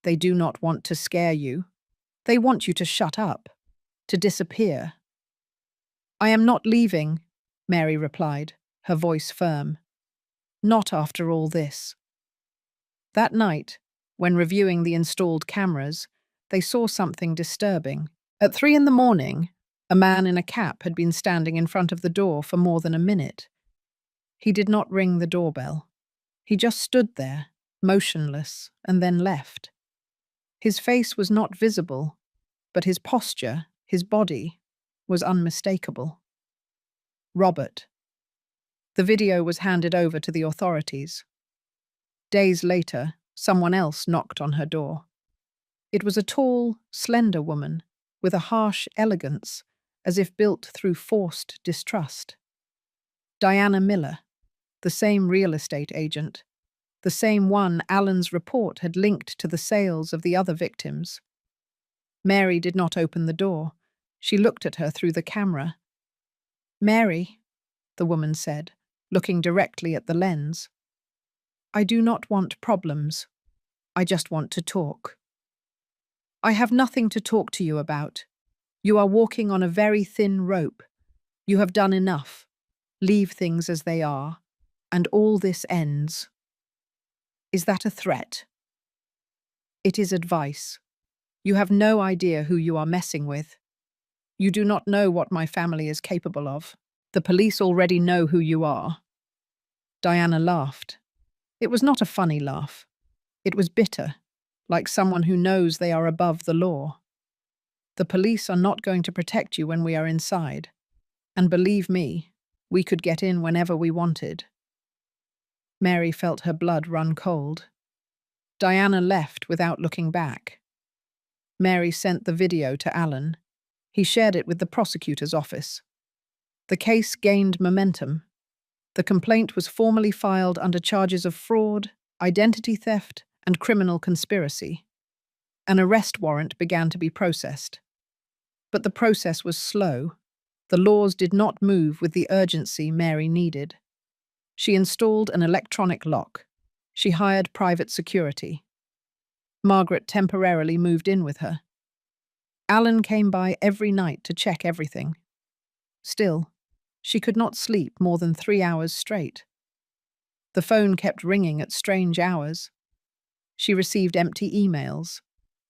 "They do not want to scare you. They want you to shut up, to disappear." "I am not leaving," Mary replied, her voice firm. "Not after all this." That night, when reviewing the installed cameras, they saw something disturbing. At 3 a.m, a man in a cap had been standing in front of the door for more than a minute. He did not ring the doorbell. He just stood there, motionless, and then left. His face was not visible, but his posture, his body, was unmistakable. Robert. The video was handed over to the authorities. Days later, someone else knocked on her door. It was a tall, slender woman with a harsh elegance, as if built through forced distrust. Diana Miller, the same real estate agent, the same one Alan's report had linked to the sales of the other victims. Mary did not open the door. She looked at her through the camera. "Mary," the woman said, looking directly at the lens. "I do not want problems. I just want to talk." "I have nothing to talk to you about. You are walking on a very thin rope. You have done enough. Leave things as they are, and all this ends." "Is that a threat?" "It is advice. You have no idea who you are messing with. You do not know what my family is capable of. The police already know who you are." Diana laughed. It was not a funny laugh. It was bitter, like someone who knows they are above the law. "The police are not going to protect you when we are inside. And believe me, we could get in whenever we wanted." Mary felt her blood run cold. Diana left without looking back. Mary sent the video to Alan. He shared it with the prosecutor's office. The case gained momentum. The complaint was formally filed under charges of fraud, identity theft, and criminal conspiracy. An arrest warrant began to be processed. But the process was slow. The laws did not move with the urgency Mary needed. She installed an electronic lock. She hired private security. Margaret temporarily moved in with her. Alan came by every night to check everything. Still, she could not sleep more than 3 hours straight. The phone kept ringing at strange hours. She received empty emails,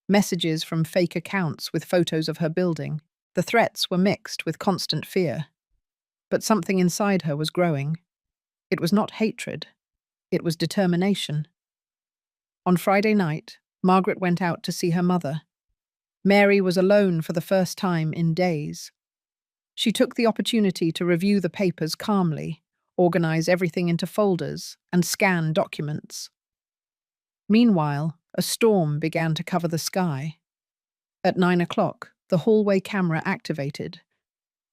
messages from fake accounts with photos of her building. The threats were mixed with constant fear. But something inside her was growing. It was not hatred. It was determination. On Friday night, Margaret went out to see her mother. Mary was alone for the first time in days. She took the opportunity to review the papers calmly, organize everything into folders, and scan documents. Meanwhile, a storm began to cover the sky. At 9 o'clock, the hallway camera activated.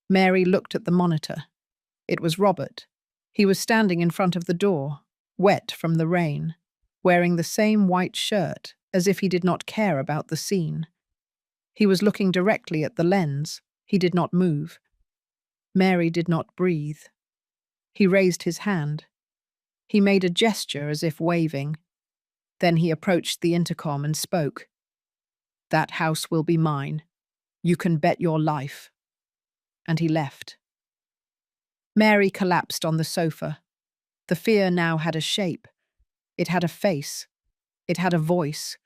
Mary looked at the monitor. It was Robert. He was standing in front of the door, wet from the rain, wearing the same white shirt, as if he did not care about the scene. He was looking directly at the lens. He did not move. Mary did not breathe. He raised his hand. He made a gesture as if waving. Then he approached the intercom and spoke. "That house will be mine. You can bet your life." And he left. Mary collapsed on the sofa. The fear now had a shape. It had a face. It had a voice.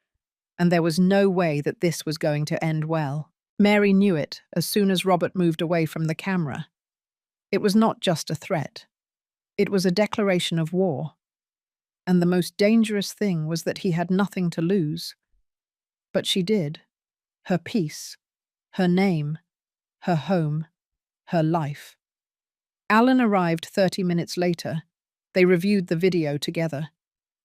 And there was no way that this was going to end well. Mary knew it as soon as Robert moved away from the camera. It was not just a threat. It was a declaration of war. And the most dangerous thing was that he had nothing to lose. But she did. Her peace, her name, her home, her life. Alan arrived 30 minutes later. They reviewed the video together.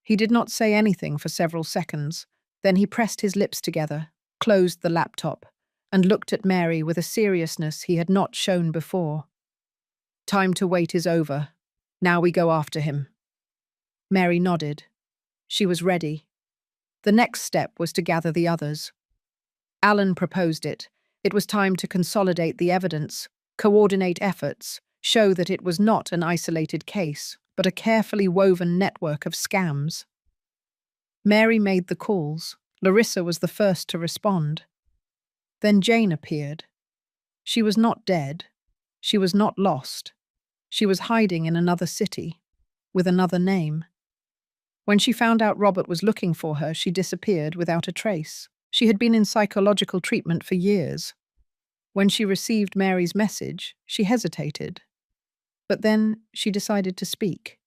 He did not say anything for several seconds. Then he pressed his lips together, closed the laptop, and looked at Mary with a seriousness he had not shown before. "Time to wait is over. Now we go after him." Mary nodded. She was ready. The next step was to gather the others. Alan proposed it. It was time to consolidate the evidence, coordinate efforts, show that it was not an isolated case, but a carefully woven network of scams. Mary made the calls. Larissa was the first to respond. Then Jane appeared. She was not dead. She was not lost. She was hiding in another city, with another name. When she found out Robert was looking for her, she disappeared without a trace. She had been in psychological treatment for years. When she received Mary's message, she hesitated. But then she decided to speak.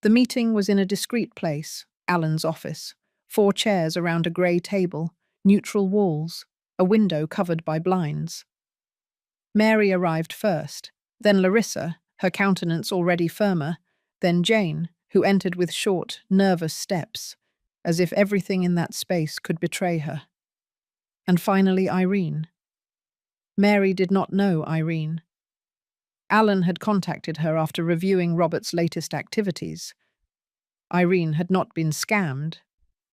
The meeting was in a discreet place, Alan's office. 4 chairs around a grey table, neutral walls, a window covered by blinds. Mary arrived first, then Larissa, her countenance already firmer, then Jane, who entered with short, nervous steps, as if everything in that space could betray her. And finally Irene. Mary did not know Irene. Alan had contacted her after reviewing Robert's latest activities. Irene had not been scammed,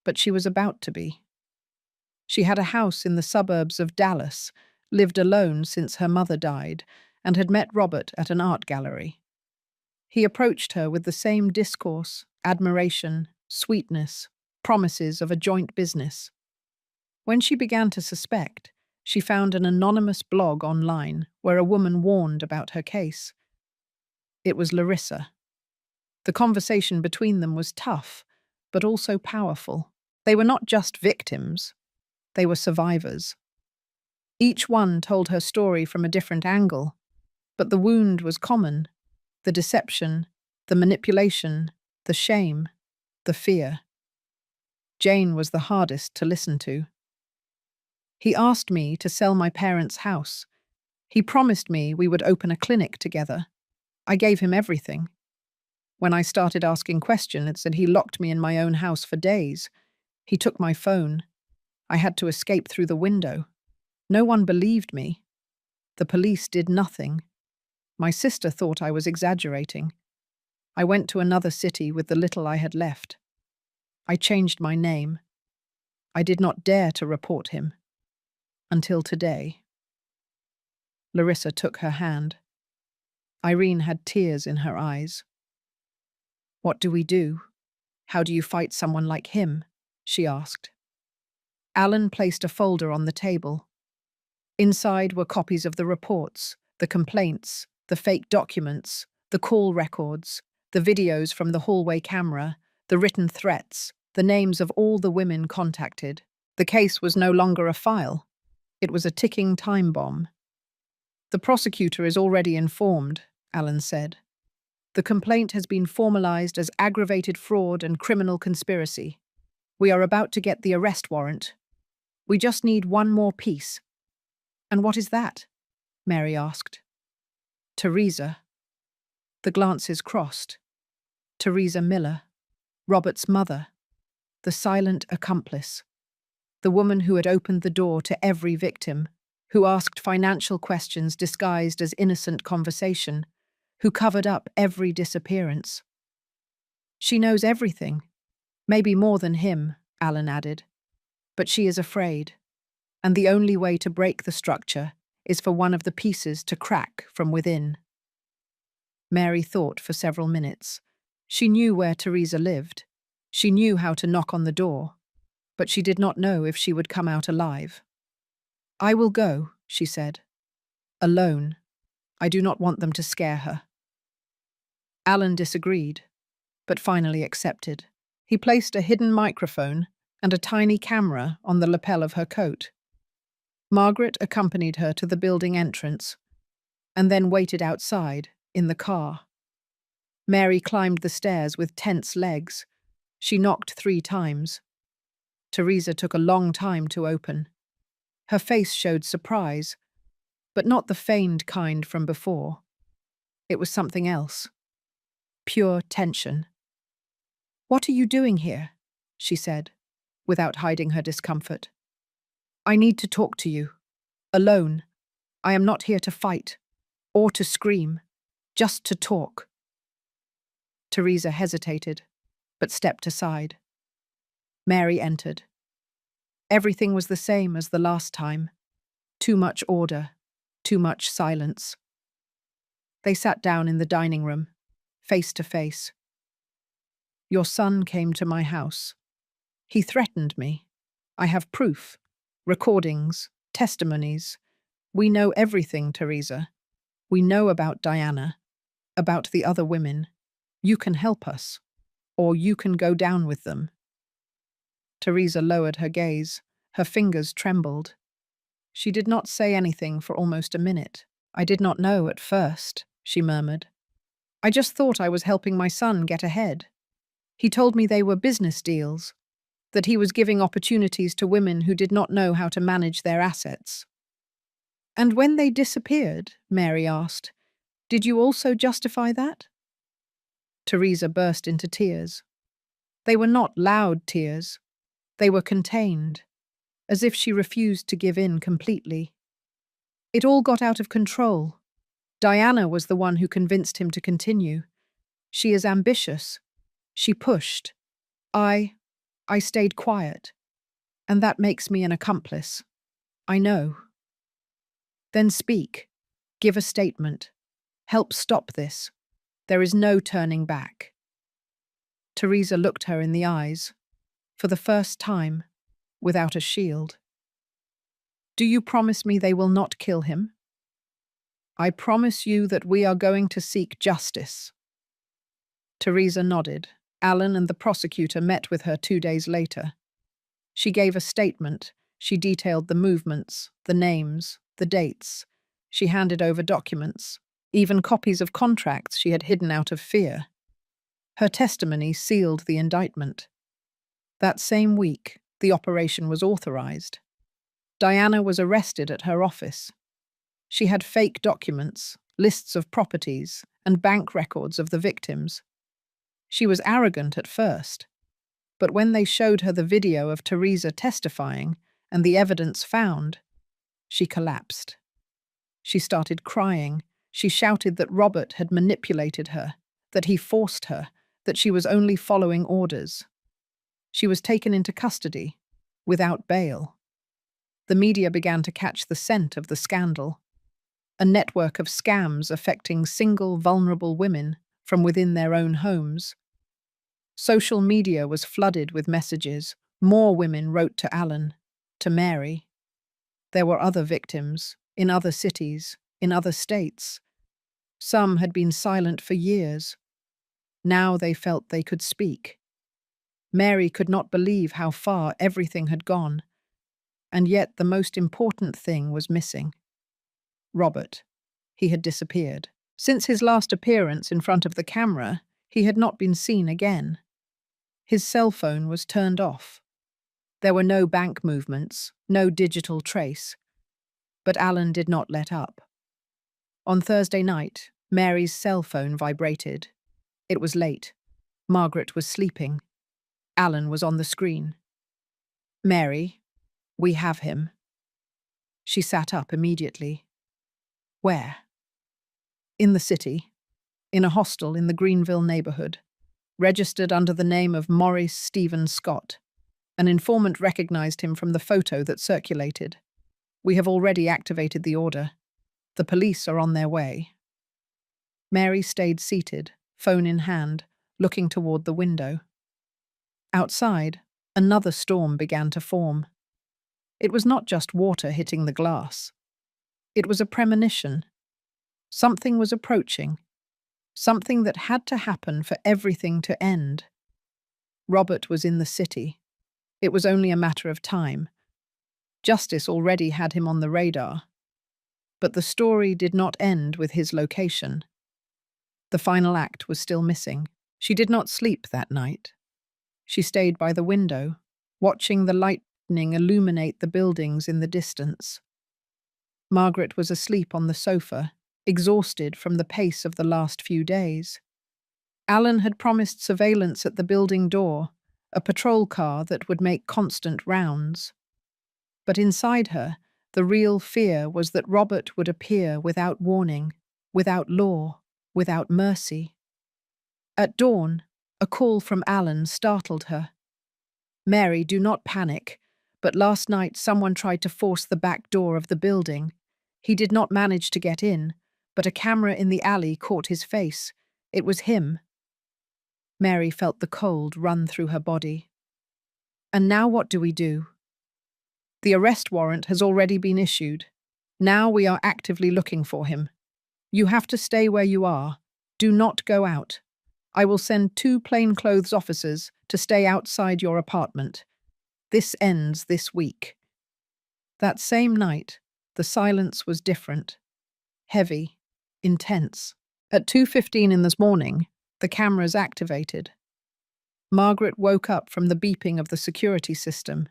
but she was about to be. She had a house in the suburbs of Dallas, lived alone since her mother died, and had met Robert at an art gallery. He approached her with the same discourse, admiration, sweetness, promises of a joint business. When she began to suspect, she found an anonymous blog online where a woman warned about her case. It was Larissa. The conversation between them was tough, but also powerful. They were not just victims, they were survivors. Each one told her story from a different angle, but the wound was common: the deception, the manipulation, the shame, the fear. Jane was the hardest to listen to. "He asked me to sell my parents' house. He promised me we would open a clinic together. I gave him everything. When I started asking questions, it said he locked me in my own house for days. He took my phone. I had to escape through the window. No one believed me. The police did nothing. My sister thought I was exaggerating. I went to another city with the little I had left. I changed my name. I did not dare to report him. Until today." Larissa took her hand. Irene had tears in her eyes. "What do we do? How do you fight someone like him?" she asked. Alan placed a folder on the table. Inside were copies of the reports, the complaints, the fake documents, the call records, the videos from the hallway camera, the written threats, the names of all the women contacted. The case was no longer a file. It was a ticking time bomb. "The prosecutor is already informed," Alan said. "The complaint has been formalized as aggravated fraud and criminal conspiracy. We are about to get the arrest warrant. We just need one more piece." "And what is that?" Mary asked. "Teresa." The glances crossed. Teresa Miller, Robert's mother, the silent accomplice, the woman who had opened the door to every victim, who asked financial questions disguised as innocent conversation, who covered up every disappearance. She knows everything, maybe more than him, Alan added, but she is afraid, and the only way to break the structure is for one of the pieces to crack from within. Mary thought for several minutes. She knew where Teresa lived. She knew how to knock on the door, but she did not know if she would come out alive. "I will go," she said. "Alone. I do not want them to scare her." Alan disagreed, but finally accepted. He placed a hidden microphone and a tiny camera on the lapel of her coat. Margaret accompanied her to the building entrance and then waited outside, in the car. Mary climbed the stairs with tense legs. She knocked 3 times. Teresa took a long time to open. Her face showed surprise, but not the feigned kind from before. It was something else. Pure tension. "What are you doing here?" she said, without hiding her discomfort. "I need to talk to you. Alone. I am not here to fight, or to scream, just to talk." Teresa hesitated, but stepped aside. Mary entered. Everything was the same as the last time. Too much order, too much silence. They sat down in the dining room, face to face. "Your son came to my house. He threatened me. I have proof, recordings, testimonies. We know everything, Teresa. We know about Diana, about the other women. You can help us, or you can go down with them." Teresa lowered her gaze. Her fingers trembled. She did not say anything for almost a minute. "I did not know at first," she murmured. "I just thought I was helping my son get ahead. He told me they were business deals, that he was giving opportunities to women who did not know how to manage their assets." "And when they disappeared," Mary asked, "did you also justify that?" Teresa burst into tears. They were not loud tears. They were contained, as if she refused to give in completely. "It all got out of control. Diana was the one who convinced him to continue. She is ambitious. She pushed. I stayed quiet. And that makes me an accomplice. I know." "Then speak. Give a statement. Help stop this. There is no turning back." Teresa looked her in the eyes, for the first time, without a shield. "Do you promise me they will not kill him?" "I promise you that we are going to seek justice." Teresa nodded. Alan and the prosecutor met with her 2 days later. She gave a statement. She detailed the movements, the names, the dates. She handed over documents, even copies of contracts she had hidden out of fear. Her testimony sealed the indictment. That same week, the operation was authorized. Diana was arrested at her office. She had fake documents, lists of properties, and bank records of the victims. She was arrogant at first, but when they showed her the video of Teresa testifying and the evidence found, she collapsed. She started crying. She shouted that Robert had manipulated her, that he forced her, that she was only following orders. She was taken into custody, without bail. The media began to catch the scent of the scandal. A network of scams affecting single, vulnerable women from within their own homes. Social media was flooded with messages. More women wrote to Alan, to Mary. There were other victims, in other cities, in other states. Some had been silent for years. Now they felt they could speak. Mary could not believe how far everything had gone, and yet the most important thing was missing. Robert. He had disappeared. Since his last appearance in front of the camera, he had not been seen again. His cell phone was turned off. There were no bank movements, no digital trace. But Alan did not let up. On Thursday night, Mary's cell phone vibrated. It was late. Margaret was sleeping. Alan was on the screen. "Mary, we have him." She sat up immediately. "Where?" "In the city, in a hostel in the Greenville neighborhood, registered under the name of Maurice Stephen Scott. An informant recognized him from the photo that circulated. We have already activated the order. The police are on their way." Mary stayed seated, phone in hand, looking toward the window. Outside, another storm began to form. It was not just water hitting the glass. It was a premonition. Something was approaching. Something that had to happen for everything to end. Robert was in the city. It was only a matter of time. Justice already had him on the radar. But the story did not end with his location. The final act was still missing. She did not sleep that night. She stayed by the window, watching the lightning illuminate the buildings in the distance. Margaret was asleep on the sofa, exhausted from the pace of the last few days. Alan had promised surveillance at the building door, a patrol car that would make constant rounds. But inside her, the real fear was that Robert would appear without warning, without law, without mercy. At dawn, a call from Alan startled her. "Mary, do not panic, but last night someone tried to force the back door of the building. He did not manage to get in, but a camera in the alley caught his face. It was him." Mary felt the cold run through her body. "And now what do we do?" "The arrest warrant has already been issued. Now we are actively looking for him. You have to stay where you are. Do not go out. I will send 2 plainclothes officers to stay outside your apartment. This ends this week." That same night, the silence was different. Heavy, intense. At 2:15 in this morning, the cameras activated. Margaret woke up from the beeping of the security system.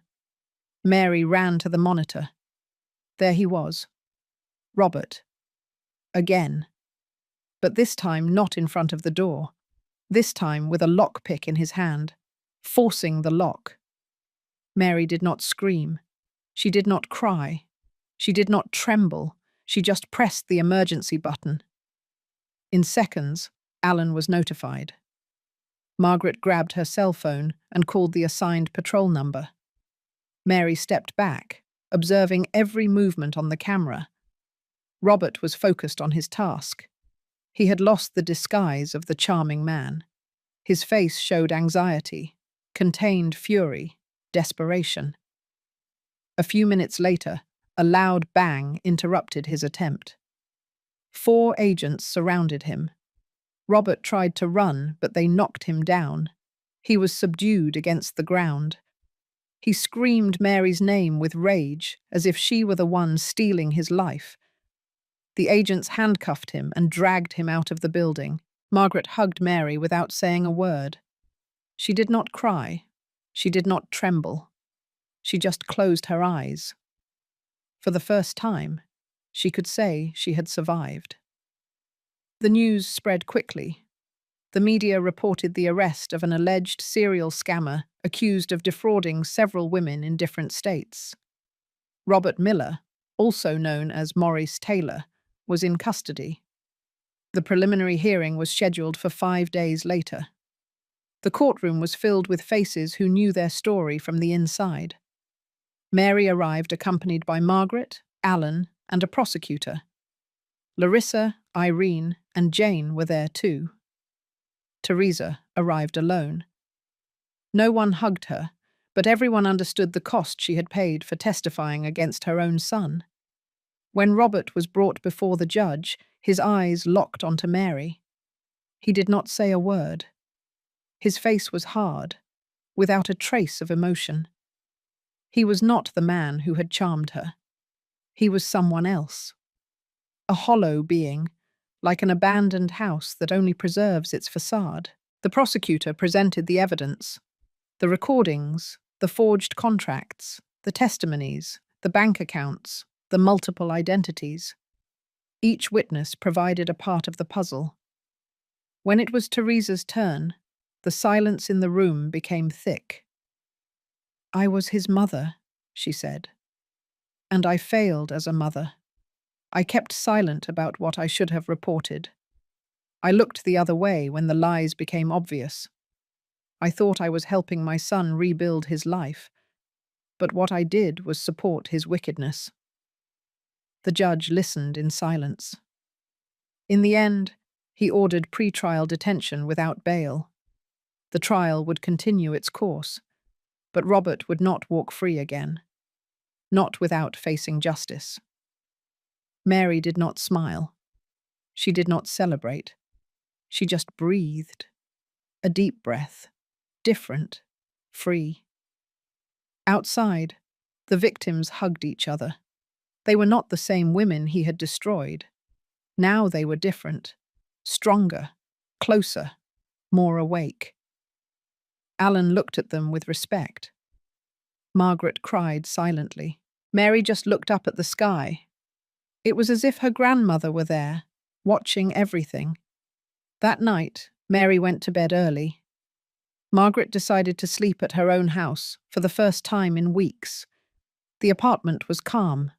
Mary ran to the monitor. There he was. Robert. Again. But this time not in front of the door. This time with a lockpick in his hand, forcing the lock. Mary did not scream. She did not cry. She did not tremble. She just pressed the emergency button. In seconds, Alan was notified. Margaret grabbed her cell phone and called the assigned patrol number. Mary stepped back, observing every movement on the camera. Robert was focused on his task. He had lost the disguise of the charming man. His face showed anxiety, contained fury, desperation. A few minutes later, a loud bang interrupted his attempt. 4 agents surrounded him. Robert tried to run, but they knocked him down. He was subdued against the ground. He screamed Mary's name with rage, as if she were the one stealing his life. The agents handcuffed him and dragged him out of the building. Margaret hugged Mary without saying a word. She did not cry. She did not tremble. She just closed her eyes. For the first time, she could say she had survived. The news spread quickly. The media reported the arrest of an alleged serial scammer accused of defrauding several women in different states. Robert Miller, also known as Maurice Taylor, was in custody. The preliminary hearing was scheduled for 5 days later. The courtroom was filled with faces who knew their story from the inside. Mary arrived accompanied by Margaret, Alan, and a prosecutor. Larissa, Irene, and Jane were there too. Teresa arrived alone. No one hugged her, but everyone understood the cost she had paid for testifying against her own son. When Robert was brought before the judge, his eyes locked onto Mary. He did not say a word. His face was hard, without a trace of emotion. He was not the man who had charmed her. He was someone else. A hollow being, like an abandoned house that only preserves its facade. The prosecutor presented the evidence. The recordings, the forged contracts, the testimonies, the bank accounts, the multiple identities. Each witness provided a part of the puzzle. When it was Teresa's turn, the silence in the room became thick. "I was his mother," she said, "and I failed as a mother. I kept silent about what I should have reported. I looked the other way when the lies became obvious. I thought I was helping my son rebuild his life, but what I did was support his wickedness." The judge listened in silence. In the end, he ordered pre-trial detention without bail. The trial would continue its course, but Robert would not walk free again, not without facing justice. Mary did not smile. She did not celebrate. She just breathed. A deep breath, different, free. Outside, the victims hugged each other. They were not the same women he had destroyed. Now they were different, stronger, closer, more awake. Alan looked at them with respect. Margaret cried silently. Mary just looked up at the sky. It was as if her grandmother were there, watching everything. That night, Mary went to bed early. Margaret decided to sleep at her own house for the first time in weeks. The apartment was calm,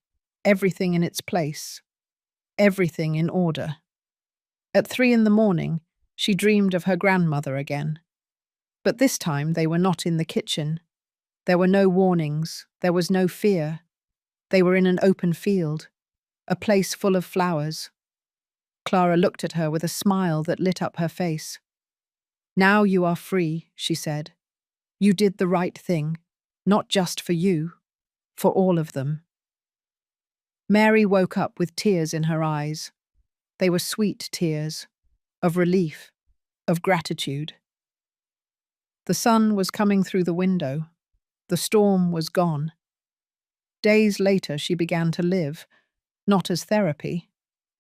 everything in its place, everything in order. At 3 in the morning, she dreamed of her grandmother again. But this time they were not in the kitchen. There were no warnings, there was no fear. They were in an open field, a place full of flowers. Clara looked at her with a smile that lit up her face. "Now you are free," she said. "You did the right thing, not just for you, for all of them." Mary woke up with tears in her eyes. They were sweet tears, of relief, of gratitude. The sun was coming through the window. The storm was gone. Days later she began to live, not as therapy,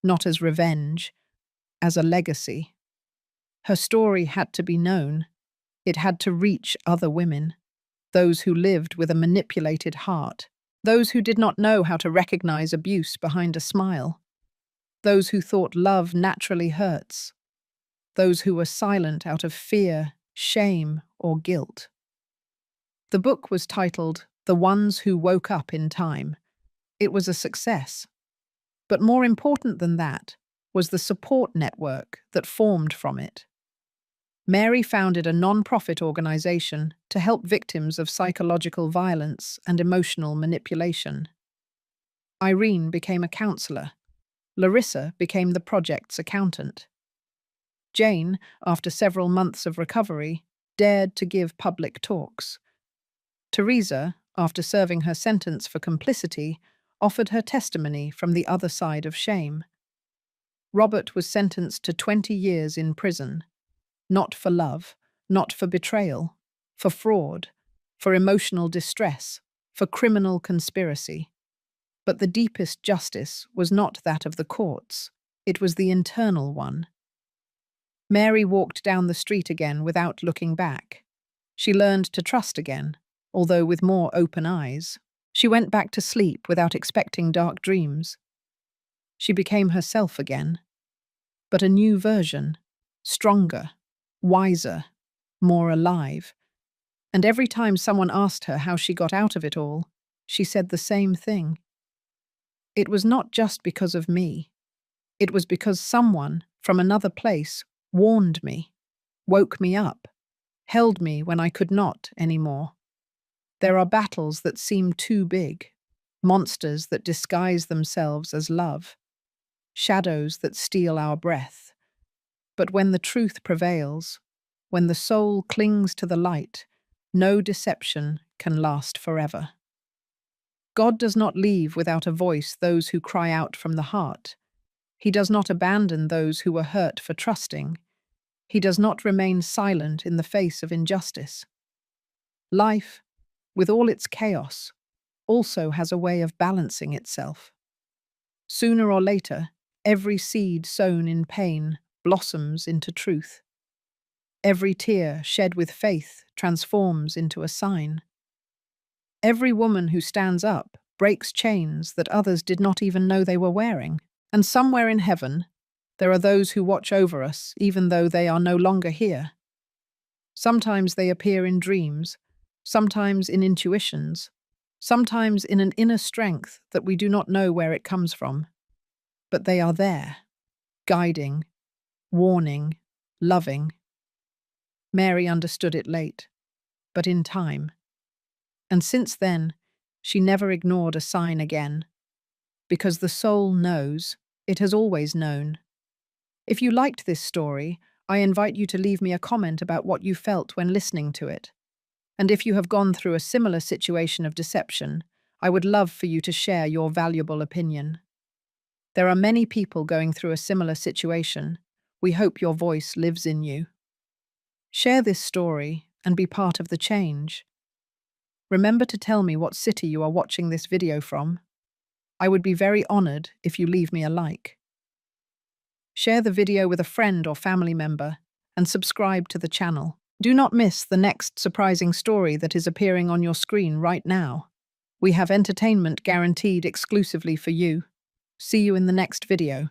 not as revenge, as a legacy. Her story had to be known. It had to reach other women, those who lived with a manipulated heart, those who did not know how to recognize abuse behind a smile, those who thought love naturally hurts, those who were silent out of fear, shame, or guilt. The book was titled The Ones Who Woke Up in Time. It was a success. But more important than that was the support network that formed from it. Mary founded a non-profit organization to help victims of psychological violence and emotional manipulation. Irene became a counselor. Larissa became the project's accountant. Jane, after several months of recovery, dared to give public talks. Teresa, after serving her sentence for complicity, offered her testimony from the other side of shame. Robert was sentenced to 20 years in prison, not for love, not for betrayal, for fraud, for emotional distress, for criminal conspiracy. But the deepest justice was not that of the courts, it was the internal one. Mary walked down the street again without looking back. She learned to trust again, although with more open eyes. She went back to sleep without expecting dark dreams. She became herself again, but a new version, stronger, wiser, more alive. And every time someone asked her how she got out of it all, she said the same thing. It was not just because of me. It was because someone from another place warned me, woke me up, held me when I could not anymore. There are battles that seem too big, monsters that disguise themselves as love, shadows that steal our breath. But when the truth prevails, when the soul clings to the light, no deception can last forever. God does not leave without a voice those who cry out from the heart. He does not abandon those who were hurt for trusting. He does not remain silent in the face of injustice. Life, with all its chaos, also has a way of balancing itself. Sooner or later, every seed sown in pain blossoms into truth. Every tear shed with faith transforms into a sign. Every woman who stands up breaks chains that others did not even know they were wearing. And somewhere in heaven, there are those who watch over us even though they are no longer here. Sometimes they appear in dreams, sometimes in intuitions, sometimes in an inner strength that we do not know where it comes from. But they are there, guiding, warning, loving. Mary understood it late, but in time. And since then, she never ignored a sign again. Because the soul knows, it has always known. If you liked this story, I invite you to leave me a comment about what you felt when listening to it. And if you have gone through a similar situation of deception, I would love for you to share your valuable opinion. There are many people going through a similar situation. We hope your voice lives in you. Share this story and be part of the change. Remember to tell me what city you are watching this video from. I would be very honored if you leave me a like. Share the video with a friend or family member and subscribe to the channel. Do not miss the next surprising story that is appearing on your screen right now. We have entertainment guaranteed exclusively for you. See you in the next video.